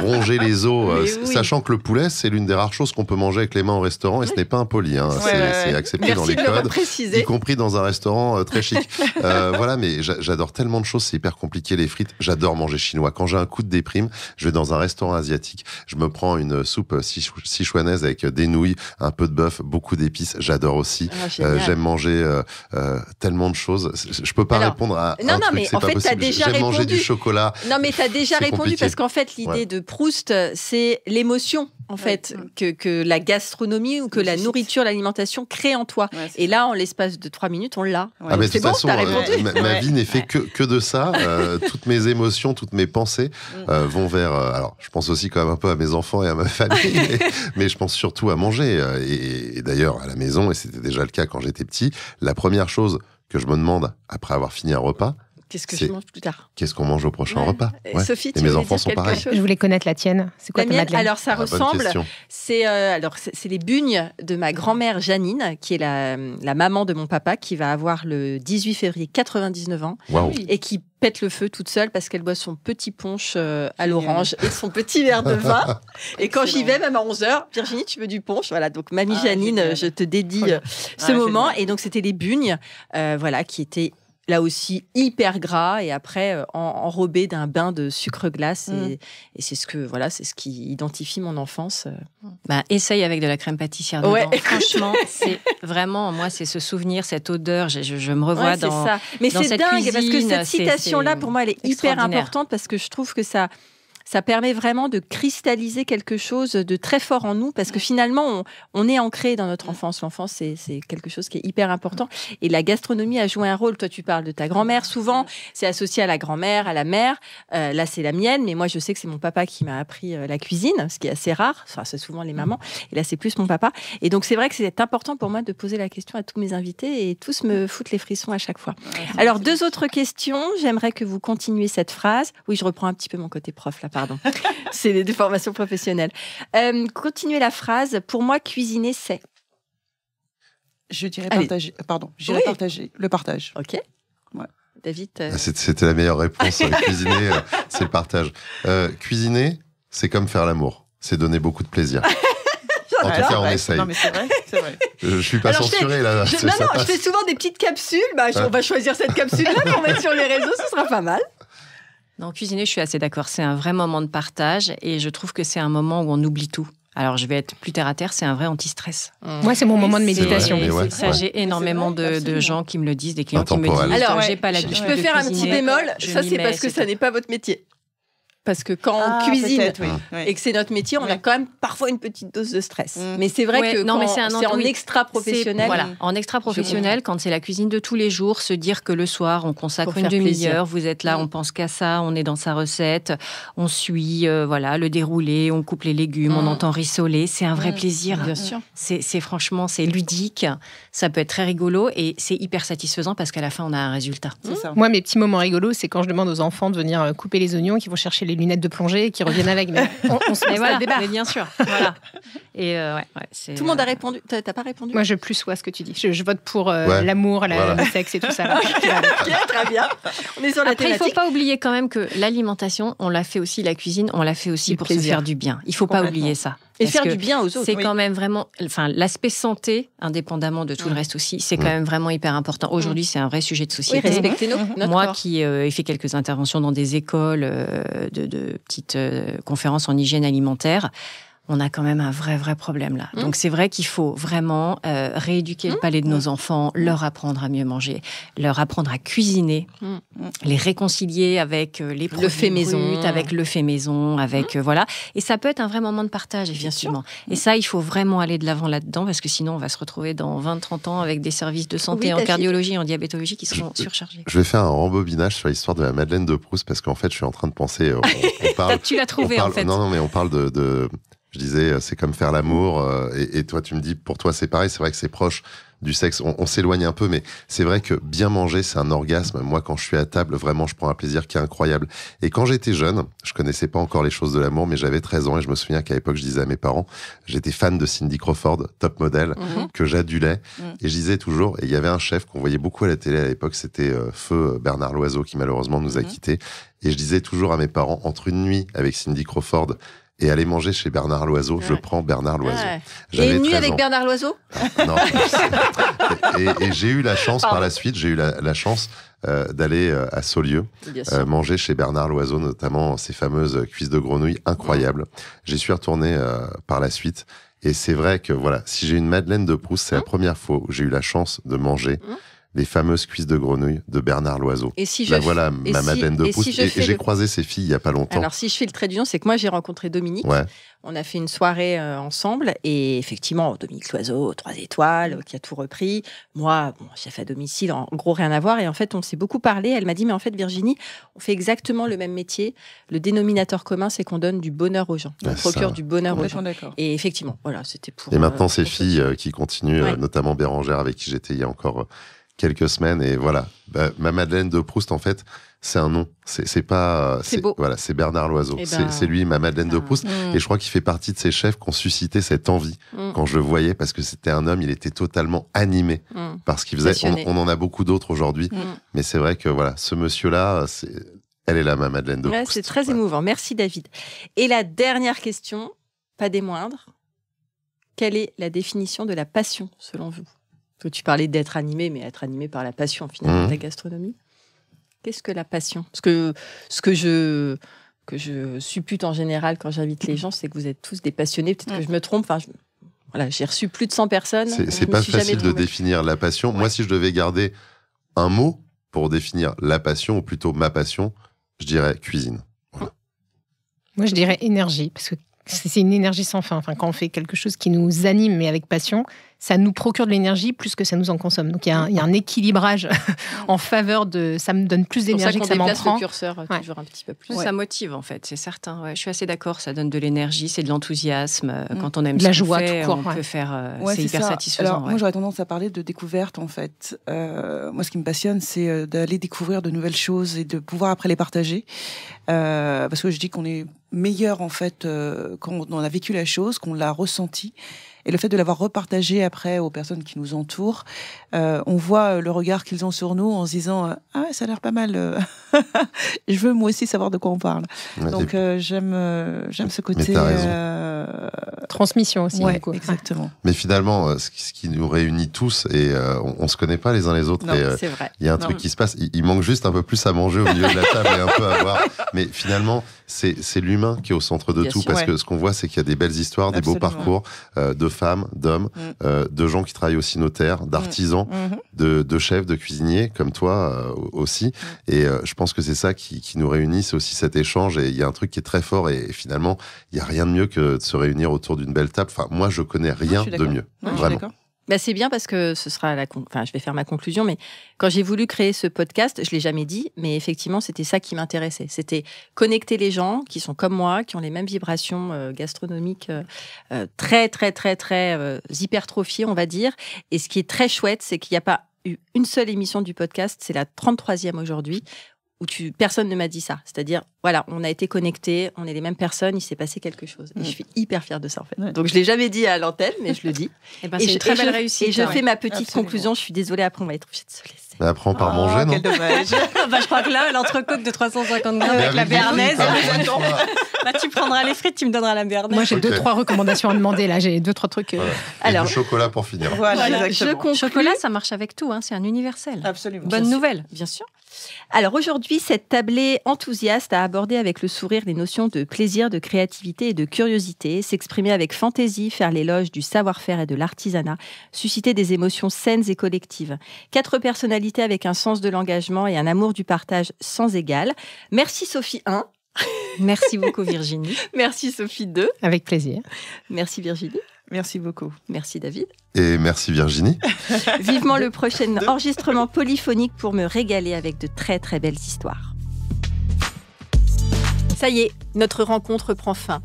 ronger les os, sachant que le poulet, c'est l'une des rares choses qu'on peut manger avec les mains au restaurant et ce n'est pas impoli. C'est accepté dans les codes, y compris dans un restaurant très chic. Voilà, mais j'adore tellement de choses, c'est hyper compliqué, les frites. J'adore manger chinois. Quand j'ai un coup de déprime, je vais dans un restaurant asiatique, je me prends une soupe sichuanaise avec des nouilles, un peu de bœuf, beaucoup d'épices. J'adore aussi. J'aime manger tellement de choses. Je peux pas répondre à un truc, mais c'est en pas fait, possible. déjà J'aime répondu. manger du chocolat. Non, mais t'as déjà répondu compliqué. parce qu'en fait, l'idée de Proust, c'est l'émotion. En fait, que la gastronomie ou que la nourriture, l'alimentation crée en toi. Ouais, et là, en l'espace de 3 minutes, on l'a. Ouais. Ah mais de toute façon, ma vie n'est faite que de ça. Toutes mes émotions, toutes mes pensées vont vers... alors, je pense aussi quand même un peu à mes enfants et à ma famille, mais je pense surtout à manger. Et d'ailleurs, à la maison, et c'était déjà le cas quand j'étais petit, la première chose que je me demande après avoir fini un repas, qu'est-ce que je mange plus tard ? Qu'est-ce qu'on mange au prochain repas ? Sophie, et mes enfants sont pareils. Je voulais connaître la tienne. C'est quoi ta madeleine ? Alors, ça ressemble. C'est les bugnes de ma grand-mère Janine, qui est la maman de mon papa, qui va avoir le 18 février 99 ans. Wow. Et qui pète le feu toute seule parce qu'elle boit son petit punch à l'orange et son petit verre de vin. Et quand j'y vais, même à 11h, Virginie, tu veux du punch ? Voilà, donc mamie Janine, génial. Je te dédie ce moment. Génial. Et donc, c'était les bugnes qui étaient là aussi hyper gras et après enrobé d'un bain de sucre glace et c'est ce qui identifie mon enfance. Essaye avec de la crème pâtissière dedans. Franchement, c'est vraiment, moi, c'est ce souvenir, cette odeur, je me revois dans ça. Mais dans c'est cette dingue cuisine, parce que cette citation-là, pour moi, elle est hyper importante parce que je trouve que ça ça permet vraiment de cristalliser quelque chose de très fort en nous, parce que finalement, on est ancré dans notre enfance. L'enfance, c'est quelque chose qui est hyper important. Et la gastronomie a joué un rôle. Toi, tu parles de ta grand-mère. Souvent, c'est associé à la grand-mère, à la mère. Là, c'est la mienne, mais moi, je sais que c'est mon papa qui m'a appris la cuisine, ce qui est assez rare. Enfin, c'est souvent les mamans. Et là, c'est plus mon papa. Et donc, c'est vrai que c'est important pour moi de poser la question à tous mes invités, et tous me foutent les frissons à chaque fois. Alors, 2 autres questions. J'aimerais que vous continuiez cette phrase. Oui, je reprends un petit peu mon côté prof, là, pardon. C'est des formations professionnelles. Continuez la phrase. Pour moi, cuisiner, c'est... Je dirais partager. Pardon, je dirais partager. Le partage. Ok. Ouais. David C'était la meilleure réponse. Cuisiner, c'est le partage. Cuisiner, c'est comme faire l'amour. C'est donner beaucoup de plaisir. En tout cas, on essaye. Non, mais c'est vrai. Je suis pas censuré, là. Je fais souvent des petites capsules. On va choisir cette capsule-là pour mettre sur les réseaux, ce sera pas mal. Non, cuisiner, je suis assez d'accord. C'est un vrai moment de partage, et je trouve que c'est un moment où on oublie tout. Alors, je vais être plus terre à terre, c'est un vrai anti-stress. Moi, c'est mon moment de méditation. J'ai énormément de gens qui me le disent, des clients qui me disent. Alors, j'ai pas l'habitude. Je peux faire un petit bémol. Ça, c'est parce que ça n'est pas votre métier. Parce que quand on cuisine et que c'est notre métier, on a quand même parfois une petite dose de stress. Mais c'est vrai que c'est en extra professionnel. Voilà, en extra professionnel, quand c'est la cuisine de tous les jours, se dire que le soir, on consacre une demi-heure, vous êtes là, on pense qu'à ça, on est dans sa recette, on suit le déroulé, on coupe les légumes, on entend rissoler, c'est un vrai plaisir. Bien sûr. C'est franchement, c'est ludique, ça peut être très rigolo, et c'est hyper satisfaisant parce qu'à la fin, on a un résultat. Moi, mes petits moments rigolos, c'est quand je demande aux enfants de venir couper les oignons, qui vont chercher les lunettes de plongée et qui reviennent avec. Mais on se met voilà, le débat. Mais bien sûr. Voilà. Et tout le monde a répondu. T'as pas répondu? Moi, je plus sois ce que tu dis. Je vote pour l'amour, le sexe et tout ça. Ok, très bien. On est sur la thématique. Il ne faut pas oublier quand même que l'alimentation, on l'a fait aussi, la cuisine, on l'a fait aussi pour se faire du bien. Il ne faut pas oublier ça. Et faire du bien aux autres. C'est quand même vraiment... l'aspect santé, indépendamment de tout le reste aussi, c'est quand même vraiment hyper important. Aujourd'hui, c'est un vrai sujet de société. Oui, respecter notre Moi corps. qui ai fait quelques interventions dans des écoles, de petites conférences en hygiène alimentaire, on a quand même un vrai problème là. Donc c'est vrai qu'il faut vraiment rééduquer le palais de nos enfants, leur apprendre à mieux manger, leur apprendre à cuisiner, les réconcilier avec les produits le fait maison, avec le fait maison, avec voilà. Et ça peut être un vrai moment de partage, effectivement. Et ça, il faut vraiment aller de l'avant là-dedans, parce que sinon on va se retrouver dans 20-30 ans avec des services de santé en cardiologie et en diabétologie qui seront surchargés. Je vais faire un rembobinage sur l'histoire de la Madeleine de Proust, parce qu'en fait, je suis en train de penser... on parle, tu l'as trouvé en fait. Non, mais on parle de je disais, c'est comme faire l'amour. Et toi, tu me dis, pour toi, c'est pareil. C'est vrai que c'est proche du sexe. On s'éloigne un peu, mais c'est vrai que bien manger, c'est un orgasme. Moi, quand je suis à table, vraiment, je prends un plaisir qui est incroyable. Et quand j'étais jeune, je connaissais pas encore les choses de l'amour, mais j'avais 13 ans et je me souviens qu'à l'époque, je disais à mes parents, j'étais fan de Cindy Crawford, top modèle, que j'adulais. Et je disais toujours, et il y avait un chef qu'on voyait beaucoup à la télé à l'époque, c'était Feu Bernard Loiseau, qui malheureusement nous a quittés. Et je disais toujours à mes parents, entre une nuit avec Cindy Crawford et aller manger chez Bernard Loiseau, je prends Bernard Loiseau. Et une nuit avec Bernard Loiseau? Non. Et j'ai eu la chance par la suite, la chance d'aller à Saulieu, manger chez Bernard Loiseau, notamment ces fameuses cuisses de grenouille incroyables. J'y suis retourné par la suite. Et c'est vrai que voilà, si j'ai une Madeleine de Proust, c'est la première fois où j'ai eu la chance de manger les fameuses cuisses de grenouille de Bernard Loiseau. Et si voilà ma Madeleine de Proust. Et j'ai croisé ces filles il n'y a pas longtemps. Alors, si je fais le trait d'union, c'est que moi, j'ai rencontré Dominique. On a fait une soirée ensemble. Et effectivement, Dominique Loiseau, 3 étoiles, qui a tout repris. Moi, chef à domicile, en gros, rien à voir. Et en fait, on s'est beaucoup parlé. Elle m'a dit, mais en fait, Virginie, on fait exactement le même métier. Le dénominateur commun, c'est qu'on donne du bonheur aux gens. On procure du bonheur aux gens. Et effectivement, voilà, c'était pour... Et maintenant, ces filles qui continuent, notamment Bérangère, avec qui j'étais il y a encore... quelques semaines, et voilà. Ma Madeleine de Proust, en fait, c'est un nom. C'est pas... C'est beau. Voilà, c'est Bernard Loiseau. C'est lui, ma Madeleine de Proust. Et je crois qu'il fait partie de ces chefs qui ont suscité cette envie quand je le voyais, parce que c'était un homme, il était totalement animé par ce qu'il faisait. On en a beaucoup d'autres aujourd'hui, mais c'est vrai que voilà, ce monsieur-là, elle est là, ma Madeleine de Proust. C'est très émouvant. Merci, David. Et la dernière question, pas des moindres. Quelle est la définition de la passion, selon vous? Tu parlais d'être animé, mais être animé par la passion, finalement, de la gastronomie. Qu'est-ce que la passion? Parce que ce que je suppute en général quand j'invite les gens, c'est que vous êtes tous des passionnés. Peut-être que je me trompe. Enfin, voilà, j'ai reçu plus de 100 personnes. C'est pas facile de définir la passion. Moi, si je devais garder un mot pour définir la passion, ou plutôt ma passion, je dirais cuisine. Voilà. Moi, je dirais énergie, parce que c'est une énergie sans fin. Enfin, quand on fait quelque chose qui nous anime, mais avec passion, ça nous procure de l'énergie plus que ça nous en consomme. Donc, il y a un équilibrage en faveur de... Ça me donne plus d'énergie que ça m'en prend. C'est pour ça qu'on déplace le curseur toujours un petit peu plus. Ça motive, en fait, c'est certain. Ouais, je suis assez d'accord, ça donne de l'énergie, c'est de l'enthousiasme. Quand on aime de la ce qu'on joie, fait, tout court, on peut faire... Ouais, c'est hyper satisfaisant. Alors, moi, j'aurais tendance à parler de découverte, en fait. Moi, ce qui me passionne, c'est d'aller découvrir de nouvelles choses et de pouvoir après les partager. Parce que je dis qu'on est meilleur, en fait, quand on a vécu la chose, qu'on l'a ressenti. Et le fait de l'avoir repartagé après aux personnes qui nous entourent, on voit le regard qu'ils ont sur nous en se disant « Ah ouais, ça a l'air pas mal. Je veux moi aussi savoir de quoi on parle. » Donc j'aime ce côté... transmission aussi. Ouais, exactement. Mais finalement, ce qui nous réunit tous, et on ne se connaît pas les uns les autres. Non, c'est vrai. Il y a un truc qui se passe. Il manque juste un peu plus à manger au milieu de la table et un peu à boire. Mais finalement, c'est l'humain qui est au centre de tout. Parce que ce qu'on voit, c'est qu'il y a des belles histoires, des beaux parcours de femmes, d'hommes, de gens qui travaillent aussi nos terres, d'artisans, de chefs, de cuisiniers, comme toi aussi. Et je pense que c'est ça qui nous réunit, c'est aussi cet échange. Et il y a un truc qui est très fort. Et finalement, il n'y a rien de mieux que de se réunir autour d'une belle table. Enfin, moi, je connais rien de mieux. Vraiment. Bah, c'est bien parce que ce sera je vais faire ma conclusion, mais quand j'ai voulu créer ce podcast, je l'ai jamais dit, mais effectivement, c'était ça qui m'intéressait. C'était connecter les gens qui sont comme moi, qui ont les mêmes vibrations gastronomiques très, très, très, très hypertrophiées, on va dire. Et ce qui est très chouette, c'est qu'il n'y a pas eu une seule émission du podcast, c'est la 33e aujourd'hui, où personne ne m'a dit ça. C'est-à-dire, voilà, on a été connectés, on est les mêmes personnes, il s'est passé quelque chose. Et je suis hyper fière de ça, en fait. Ouais. Donc, je ne l'ai jamais dit à l'antenne, mais je le dis. C'est une très belle réussite. Et je fais ma petite conclusion. Je suis désolée, après, on va être obligé de se laisser. Mais après, on part manger, non ? Quel dommage. Je crois que là, l'entrecôte de 350 grammes avec la béarnaise, tu prendras les frites, tu me donneras la béarnaise. Moi, j'ai 2-3 recommandations à demander. Là, j'ai 2-3 trucs. Voilà. Alors, du chocolat pour finir. Voilà, exactement. Chocolat, ça marche avec tout. C'est un universel. Absolument. Bonne nouvelle. Bien sûr. Alors aujourd'hui, cette tablée enthousiaste a abordé avec le sourire les notions de plaisir, de créativité et de curiosité, s'exprimer avec fantaisie, faire l'éloge du savoir-faire et de l'artisanat, susciter des émotions saines et collectives. 4 personnalités avec un sens de l'engagement et un amour du partage sans égal. Merci Sophie 1. Merci beaucoup Virginie. Merci Sophie 2. Avec plaisir. Merci Virginie. Merci beaucoup. Merci David. Et merci Virginie. Vivement le prochain enregistrement polyphonique pour me régaler avec de très très belles histoires. Ça y est, notre rencontre prend fin.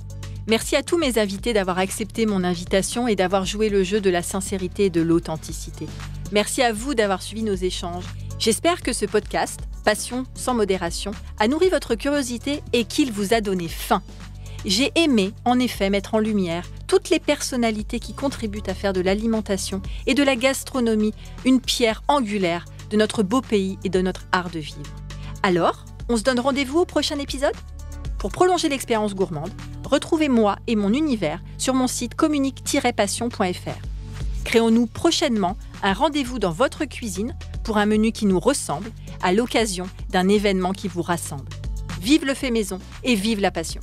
Merci à tous mes invités d'avoir accepté mon invitation et d'avoir joué le jeu de la sincérité et de l'authenticité. Merci à vous d'avoir suivi nos échanges. J'espère que ce podcast, Passion sans modération, a nourri votre curiosité et qu'il vous a donné faim. J'ai aimé, en effet, mettre en lumière toutes les personnalités qui contribuent à faire de l'alimentation et de la gastronomie une pierre angulaire de notre beau pays et de notre art de vivre. Alors, on se donne rendez-vous au prochain épisode ? Pour prolonger l'expérience gourmande, retrouvez moi et mon univers sur mon site communique-passion.fr. Créons-nous prochainement un rendez-vous dans votre cuisine pour un menu qui nous ressemble à l'occasion d'un événement qui vous rassemble. Vive le fait maison et vive la passion!